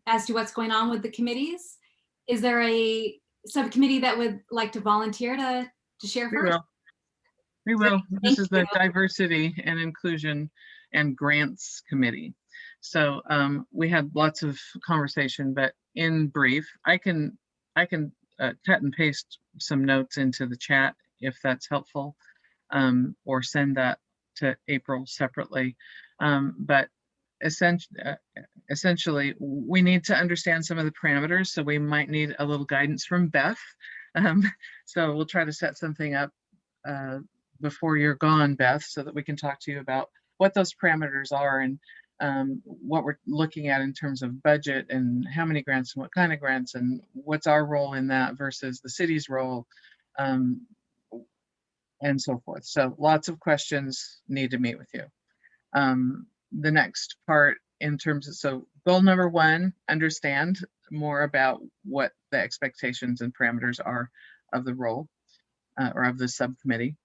as to what's going on with the committees. Is there a subcommittee that would like to volunteer to share first? We will. This is the Diversity and Inclusion and Grants Committee. So we had lots of conversation, but in brief, I can cut and paste some notes into the chat if that's helpful, or send that to April separately. But essentially, we need to understand some of the parameters, so we might need a little guidance from Beth. So we'll try to set something up before you're gone, Beth, so that we can talk to you about what those parameters are and what we're looking at in terms of budget and how many grants and what kind of grants and what's our role in that versus the city's role, and so forth. So lots of questions, need to meet with you. The next part in terms of, so goal number 1, understand more about what the expectations and parameters are of the role or of the subcommittee.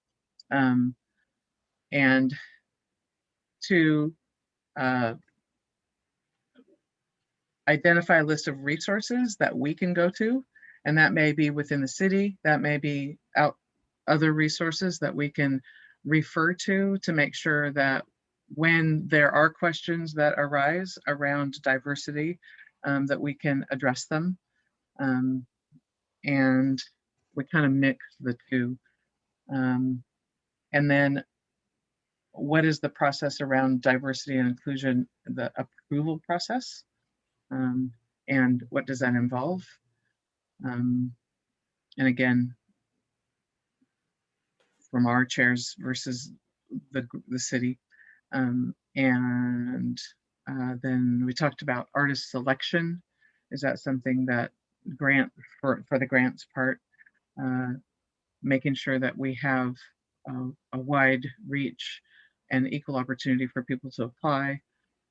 And 2, identify a list of resources that we can go to, and that may be within the city, that may be out other resources that we can refer to make sure that when there are questions that arise around diversity, that we can address them. And we kind of mix the two. And then what is the process around diversity and inclusion, the approval process? And what does that involve? And again, from our chairs versus the city. And then we talked about artist selection. Is that something that for the grants part, making sure that we have a wide reach and equal opportunity for people to apply.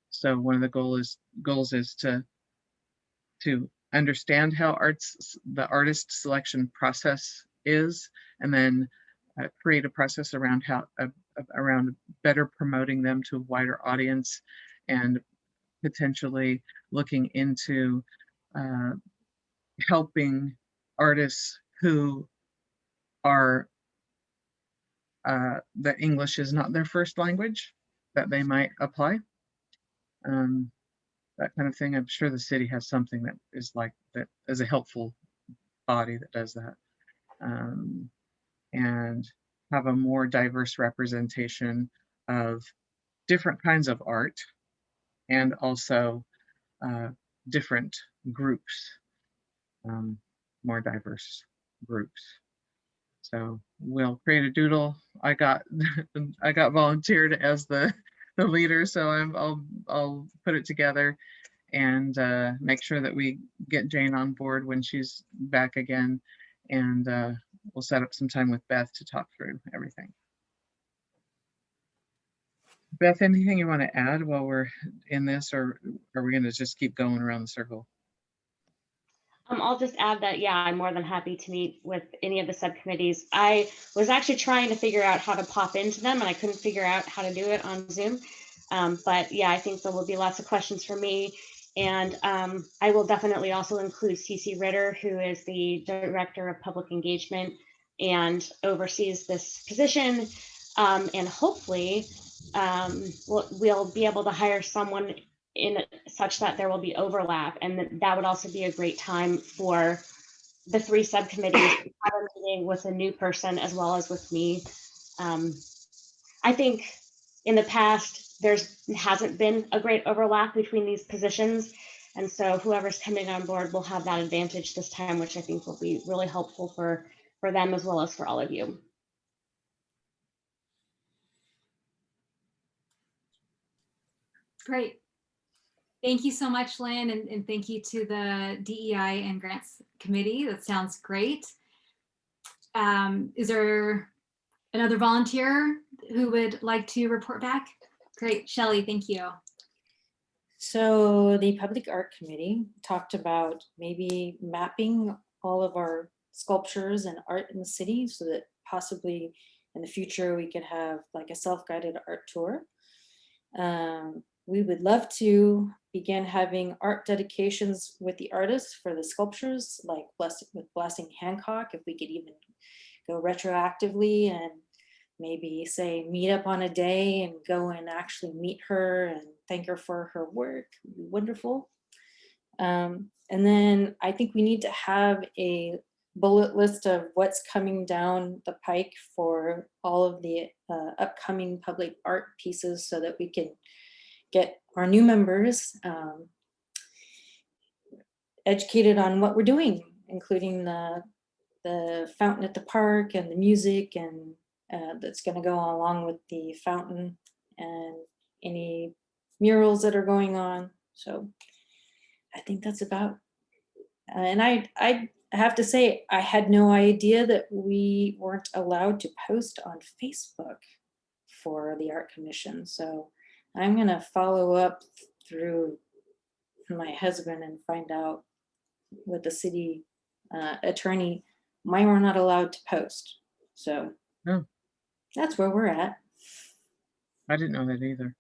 So one of the goals is to understand how the artist selection process is, and then create a process around around better promoting them to a wider audience, and potentially looking into helping artists who are that English is not their first language, that they might apply. That kind of thing. I'm sure the city has something that is like that as a helpful body that does that. And have a more diverse representation of different kinds of art, and also different groups, more diverse groups. So we'll create a doodle. I got volunteered as the leader, so I'll put it together and make sure that we get Jane on board when she's back again, and we'll set up some time with Beth to talk through everything. Beth, anything you want to add while we're in this, or are we going to just keep going around the circle? I'll just add that, yeah, I'm more than happy to meet with any of the subcommittees. I was actually trying to figure out how to pop into them, and I couldn't figure out how to do it on Zoom. But yeah, I think there will be lots of questions for me. And I will definitely also include CC Ritter, who is the Director of Public Engagement and oversees this position. And hopefully we'll be able to hire someone in such that there will be overlap, and that would also be a great time for the 3 subcommittees to have a meeting with a new person as well as with me. I think in the past there hasn't been a great overlap between these positions, and so whoever's coming on board will have that advantage this time, which I think will be really helpful for them as well as for all of you. Great. Thank you so much, Lynn, and thank you to the DEI and Grants Committee. That sounds great. Is there another volunteer who would like to report back? Great, Shelley, thank you. So the Public Art Committee talked about maybe mapping all of our sculptures and art in the city so that possibly in the future we could have like a self-guided art tour. We would love to begin having art dedications with the artists for the sculptures, like with Blessing Hancock, if we could even go retroactively and maybe say meet up on a day and go and actually meet her and thank her for her work. Would be wonderful. And then I think we need to have a bullet list of what's coming down the pike for all of the upcoming public art pieces so that we can get our new members educated on what we're doing, including the fountain at the park and the music and that's going to go along with the fountain and any murals that are going on. So I think that's about, and I have to say, I had no idea that we weren't allowed to post on Facebook for the Art Commission. So I'm going to follow up through my husband and find out with the city attorney why we're not allowed to post. So that's where we're at. I didn't know that either.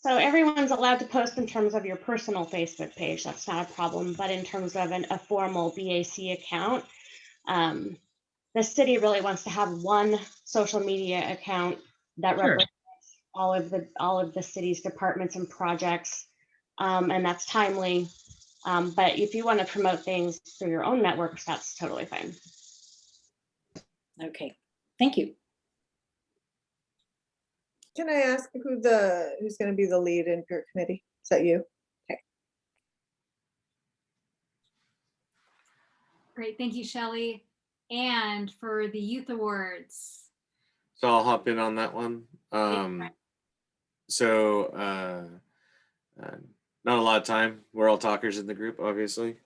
So everyone's allowed to post in terms of your personal Facebook page. That's not a problem. But in terms of a formal BAC account, the city really wants to have one social media account that represents all of the city's departments and projects, and that's timely. But if you want to promote things through your own networks, that's totally fine. Okay, thank you. Can I ask who's going to be the lead in your committee? Is that you? Okay. Great, thank you, Shelley. And for the Youth Awards. So I'll hop in on that one. Not a lot of time. We're all talkers in the group, obviously.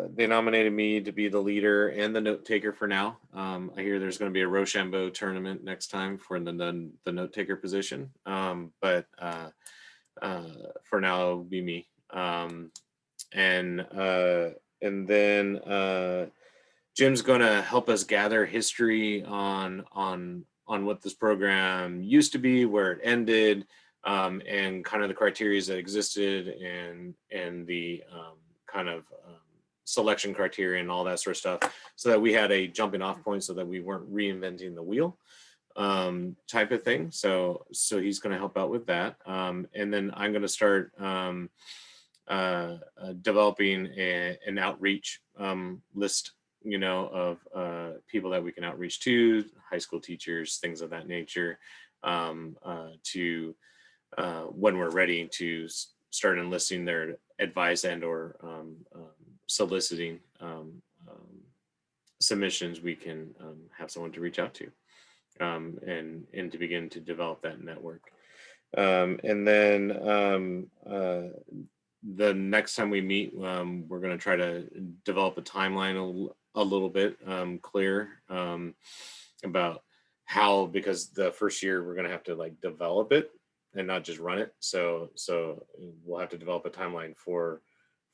They nominated me to be the leader and the note taker for now. I hear there's going to be a Rochambeau tournament next time for the note taker position. For now, it'll be me. And then Jim's going to help us gather history on what this program used to be, where it ended, and kind of the criteria that existed, and the kind of selection criteria and all that sort of stuff, so that we had a jumping off point, so that we weren't reinventing the wheel, type of thing. So he's going to help out with that, and then I'm going to start developing an outreach list, of people that we can outreach to, high school teachers, things of that nature, to when we're ready to start enlisting their advice and or soliciting submissions, we can have someone to reach out to, and to begin to develop that network. And then the next time we meet, we're going to try to develop a timeline a little bit clear about how, because the first year we're going to have to like develop it and not just run it. So we'll have to develop a timeline for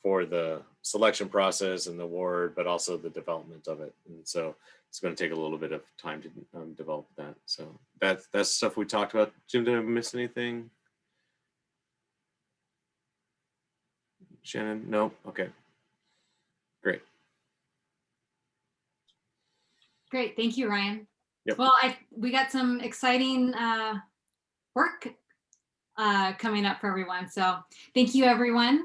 the selection process and the award, but also the development of it. And so it's going to take a little bit of time to develop that. So that's stuff we talked about. Jim, did I miss anything? Shannon? No? Okay. Great. Great, thank you, Ryan. Yep. Well, we got some exciting work coming up for everyone. So thank you, everyone.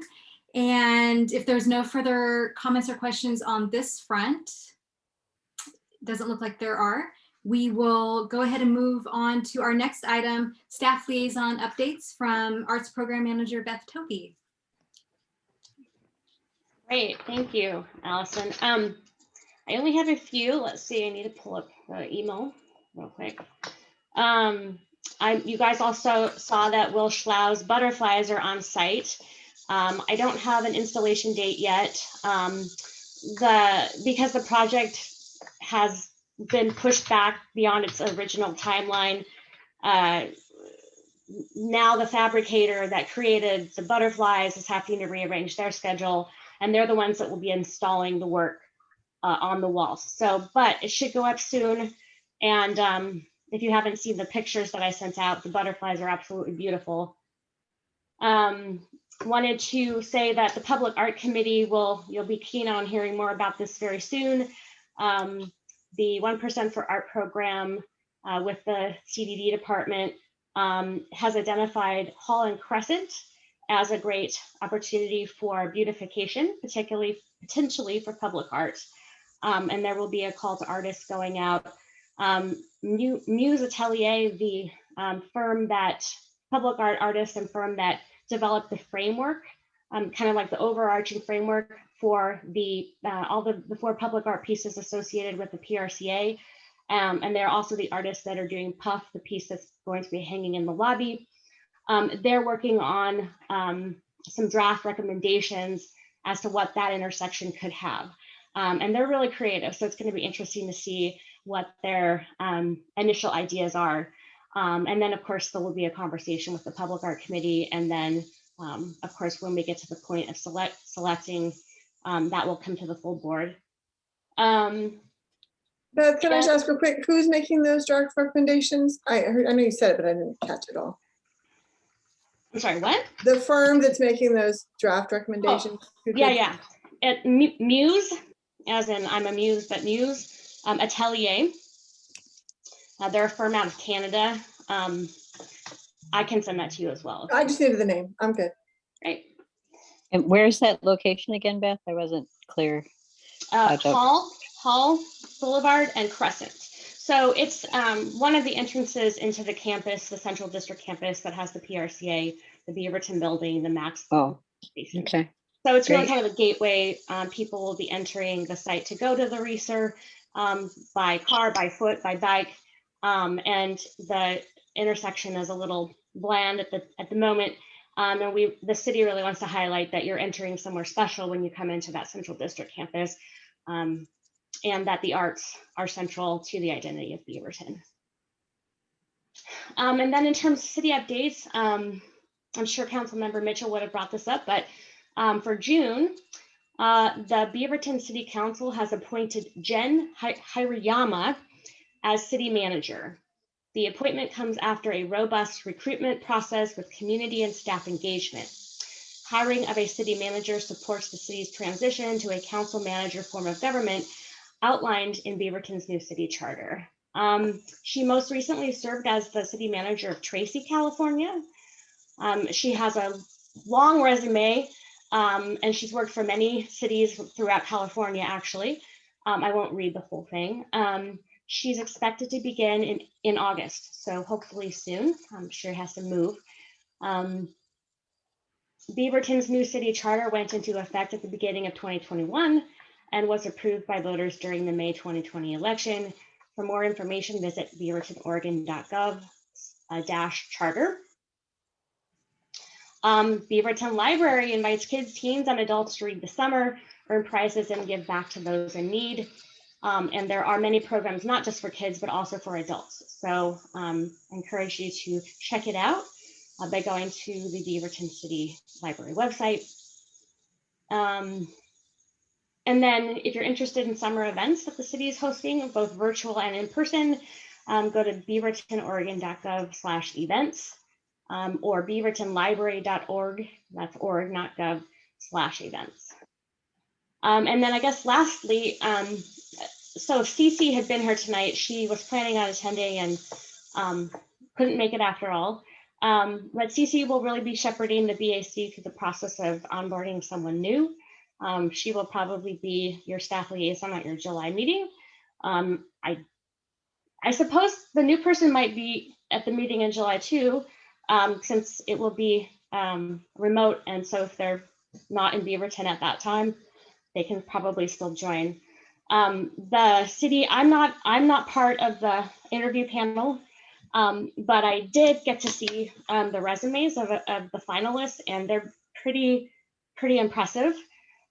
And if there's no further comments or questions on this front, doesn't look like there are, we will go ahead and move on to our next item, staff liaison updates from Arts Program Manager Beth Tobey. Great, thank you, Allison. I only have a few. Let's see, I need to pull up the email real quick. You guys also saw that Will Schlau's butterflies are on site. I don't have an installation date yet. Because the project has been pushed back beyond its original timeline, now the fabricator that created the butterflies is having to rearrange their schedule, and they're the ones that will be installing the work on the walls. So, but it should go up soon. And if you haven't seen the pictures that I sent out, the butterflies are absolutely beautiful. Wanted to say that the Public Art Committee you'll be keen on hearing more about this very soon. The 1% for Art program with the CDD department has identified Hall and Crescent as a great opportunity for beautification, potentially for public art. And there will be a call to artists going out. Muse Atelier, the public art artist and firm that developed the framework, kind of like the overarching framework for all the 4 public art pieces associated with the PRCA. And they're also the artists that are doing Puff, the piece that's going to be hanging in the lobby. They're working on some draft recommendations as to what that intersection could have. And they're really creative, so it's going to be interesting to see what their initial ideas are. And then, of course, there will be a conversation with the Public Art Committee. And then, of course, when we get to the point of selecting, that will come to the full board. Beth, can I just ask real quick, who's making those draft recommendations? I know you said it, but I didn't catch it all. I'm sorry, what? The firm that's making those draft recommendations. Yeah. Muse, as in I'm amused, but Muse Atelier. They're a firm out of Canada. I can send that to you as well. I just needed the name. I'm good. Right. And where's that location again, Beth? I wasn't clear. Hall, Boulevard, and Crescent. So it's one of the entrances into the campus, the Central District campus that has the PRCA, the Beaverton building, the Max. Oh, station. okay. So it's really kind of a gateway. People will be entering the site to go to the Reser by car, by foot, by bike. And the intersection is a little bland at the moment. And the city really wants to highlight that you're entering somewhere special when you come into that Central District campus, and that the arts are central to the identity of Beaverton. And then in terms of city updates, I'm sure Councilmember Mitchell would have brought this up, but for June, the Beaverton City Council has appointed Jen Hirayama as city manager. The appointment comes after a robust recruitment process with community and staff engagement. Hiring of a city manager supports the city's transition to a council manager form of government outlined in Beaverton's new city charter. She most recently served as the city manager of Tracy, California. She has a long resume, and she's worked for many cities throughout California, actually. I won't read the whole thing. She's expected to begin in August, so hopefully soon. I'm sure it has to move. Beaverton's new city charter went into effect at the beginning of 2021 and was approved by voters during the May 2020 election. For more information, visit beavertonoregon.gov/charter. Beaverton Library invites kids, teens, and adults to read this summer, earn prizes, and give back to those in need. And there are many programs, not just for kids, but also for adults. So I encourage you to check it out by going to the Beaverton City Library website. And then if you're interested in summer events that the city is hosting, both virtual and in person, go to beavertonoregon.gov/events or beavertonlibrary.org, that's org, not gov, /events. And then I guess lastly, so Cece had been here tonight. She was planning on attending and couldn't make it after all. But Cece will really be shepherding the BAC through the process of onboarding someone new. She will probably be your staff liaison at your July meeting. I suppose the new person might be at the meeting in July too, since it will be remote. And so if they're not in Beaverton at that time, they can probably still join. The city, I'm not part of the interview panel, but I did get to see the resumes of the finalists, and they're pretty impressive.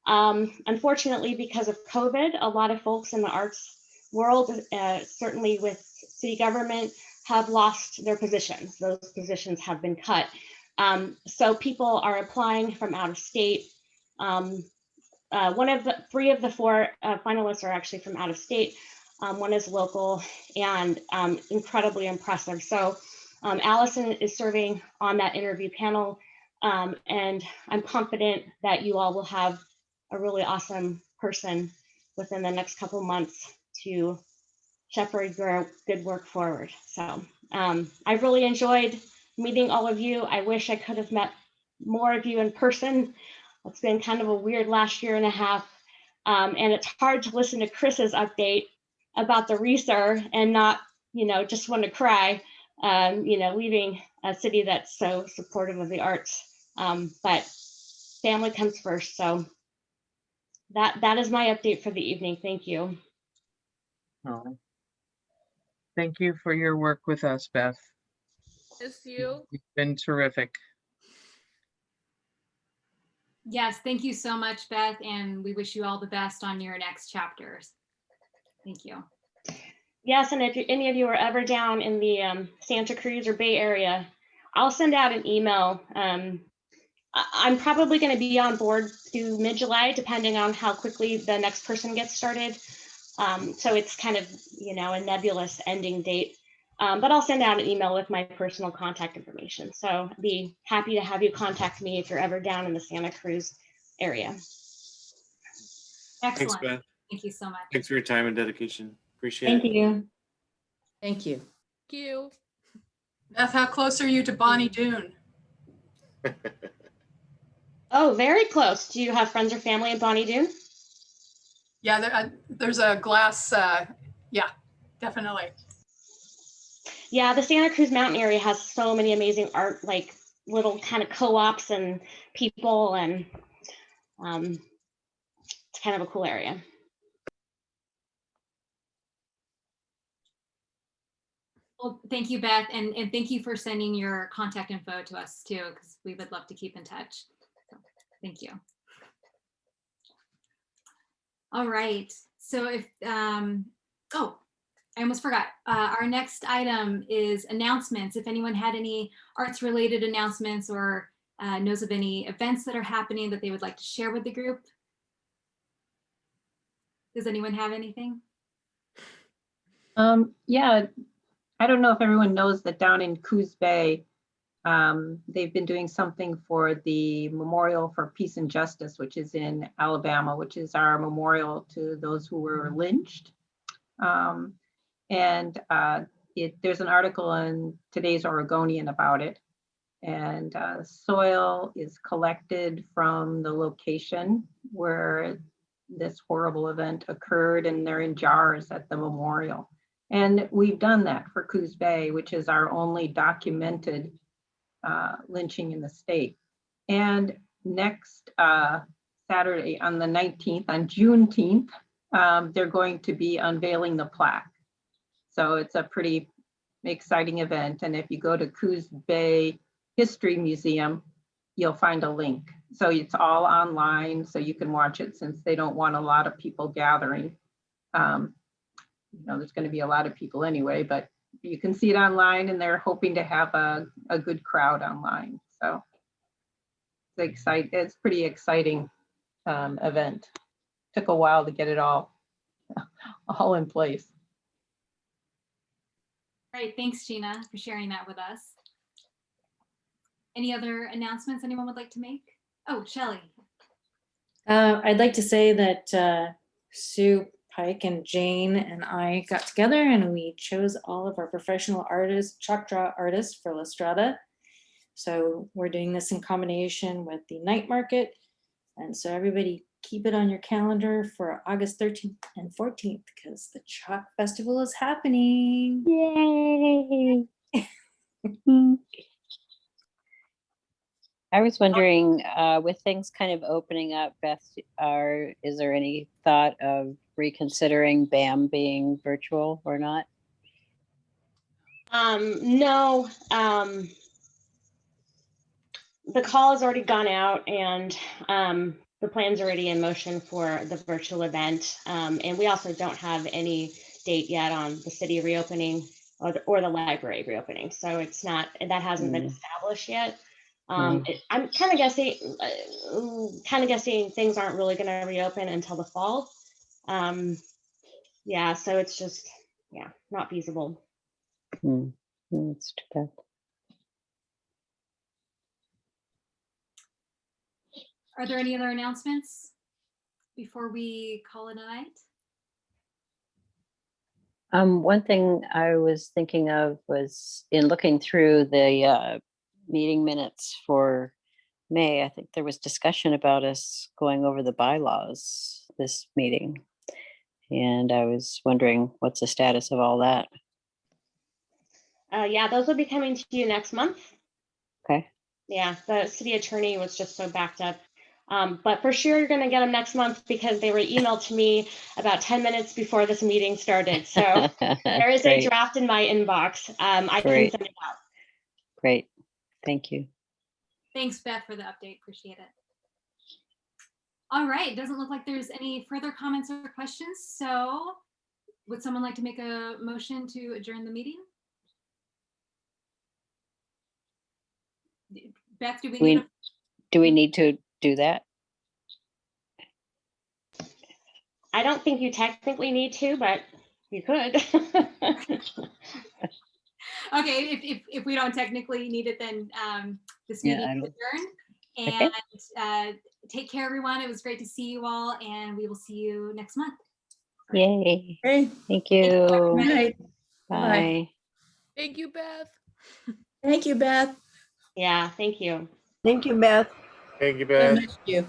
Unfortunately, because of COVID, a lot of folks in the arts world, certainly with city government, have lost their positions. Those positions have been cut. So people are applying from out of state. Three of the four finalists are actually from out of state. One is local and incredibly impressive. So Alison is serving on that interview panel, and I'm confident that you all will have a really awesome person within the next couple months to shepherd your good work forward. So I've really enjoyed meeting all of you. I wish I could have met more of you in person. It's been kind of a weird last year and a half. And it's hard to listen to Chris's update about the Reser and not, just want to cry, leaving a city that's so supportive of the arts. But family comes first. So that is my update for the evening. Thank you. Oh, thank you for your work with us, Beth. Miss you. You've been terrific. Yes, thank you so much, Beth, and we wish you all the best on your next chapters. Thank you. Yes, and if any of you are ever down in the Santa Cruz or Bay Area, I'll send out an email. I'm probably going to be on board through mid-July, depending on how quickly the next person gets started. So it's kind of, a nebulous ending date. But I'll send out an email with my personal contact information. So I'd be happy to have you contact me if you're ever down in the Santa Cruz area. Excellent. Thanks, Beth. Thank you so much. Thanks for your time and dedication. Appreciate Thank it. you. Thank you. Thank you. Beth, how close are you to Bonnie Doon? Oh, very close. Do you have friends or family in Bonnie Doon? Yeah, there's a glass, yeah, definitely. Yeah, the Santa Cruz Mountain area has so many amazing art, like little kind of co-ops and people, and it's kind of a cool area. Well, thank you, Beth, and thank you for sending your contact info to us too, because we would love to keep in touch. So, thank you. All right, so if, oh, I almost forgot. Our next item is announcements. If anyone had any arts related announcements or knows of any events that are happening that they would like to share with the group. Does anyone have anything? Yeah, I don't know if everyone knows that down in Coos Bay, they've been doing something for the Memorial for Peace and Justice, which is in Alabama, which is our memorial to those who were lynched. There's an article in today's Oregonian about it. And soil is collected from the location where this horrible event occurred, and they're in jars at the memorial. And we've done that for Coos Bay, which is our only documented lynching in the state. And next Saturday on the 19th, on Juneteenth, they're going to be unveiling the plaque. So it's a pretty exciting event. And if you go to Coos Bay History Museum, you'll find a link. So it's all online, so you can watch it since they don't want a lot of people gathering. There's going to be a lot of people anyway, but you can see it online, and they're hoping to have a good crowd online. So it's pretty exciting event. Took a while to get it all in place. Great, thanks Gina for sharing that with us. Any other announcements anyone would like to make? Oh, Shelley. I'd like to say that Sue, Pike, and Jane and I got together and we chose all of our professional artists, chalk draw artists for La Strada. So we're doing this in combination with the night market. And so everybody keep it on your calendar for August 13th and 14th because the Chalk Festival is happening. Yay! I was wondering, with things kind of opening up, Beth, is there any thought of reconsidering BAM being virtual or not? No, the call has already gone out, and the plan's already in motion for the virtual event. And we also don't have any date yet on the city reopening or the library reopening. So it's not, that hasn't been established yet. I'm kind of guessing things aren't really going to reopen until the fall. Yeah, so it's just, yeah, not feasible. That's too bad. Are there any other announcements before we call it a night? One thing I was thinking of was in looking through the meeting minutes for May, I think there was discussion about us going over the bylaws this meeting. And I was wondering what's the status of all that? Yeah, those will be coming to you next month. Okay. Yeah, the city attorney was just so backed up. But for sure, you're going to get them next month because they were emailed to me about 10 minutes before this meeting started. So there is a draft in my inbox. I can send it out. Great. Thank you. Thanks, Beth, for the update. Appreciate it. All right. It doesn't look like there's any further comments or questions. So would someone like to make a motion to adjourn the meeting? Beth, do we need to do that? I don't think you technically need to, but you could. Okay, if we don't technically need it, then this meeting is adjourned. And take care, everyone. It was great to see you all, and we will see you next month. Yay. Great. Thank you. Good night. Bye. Thank you, Beth. Thank you, Beth. Yeah, thank you. Thank you, Beth. Thank you, Beth. Thank you.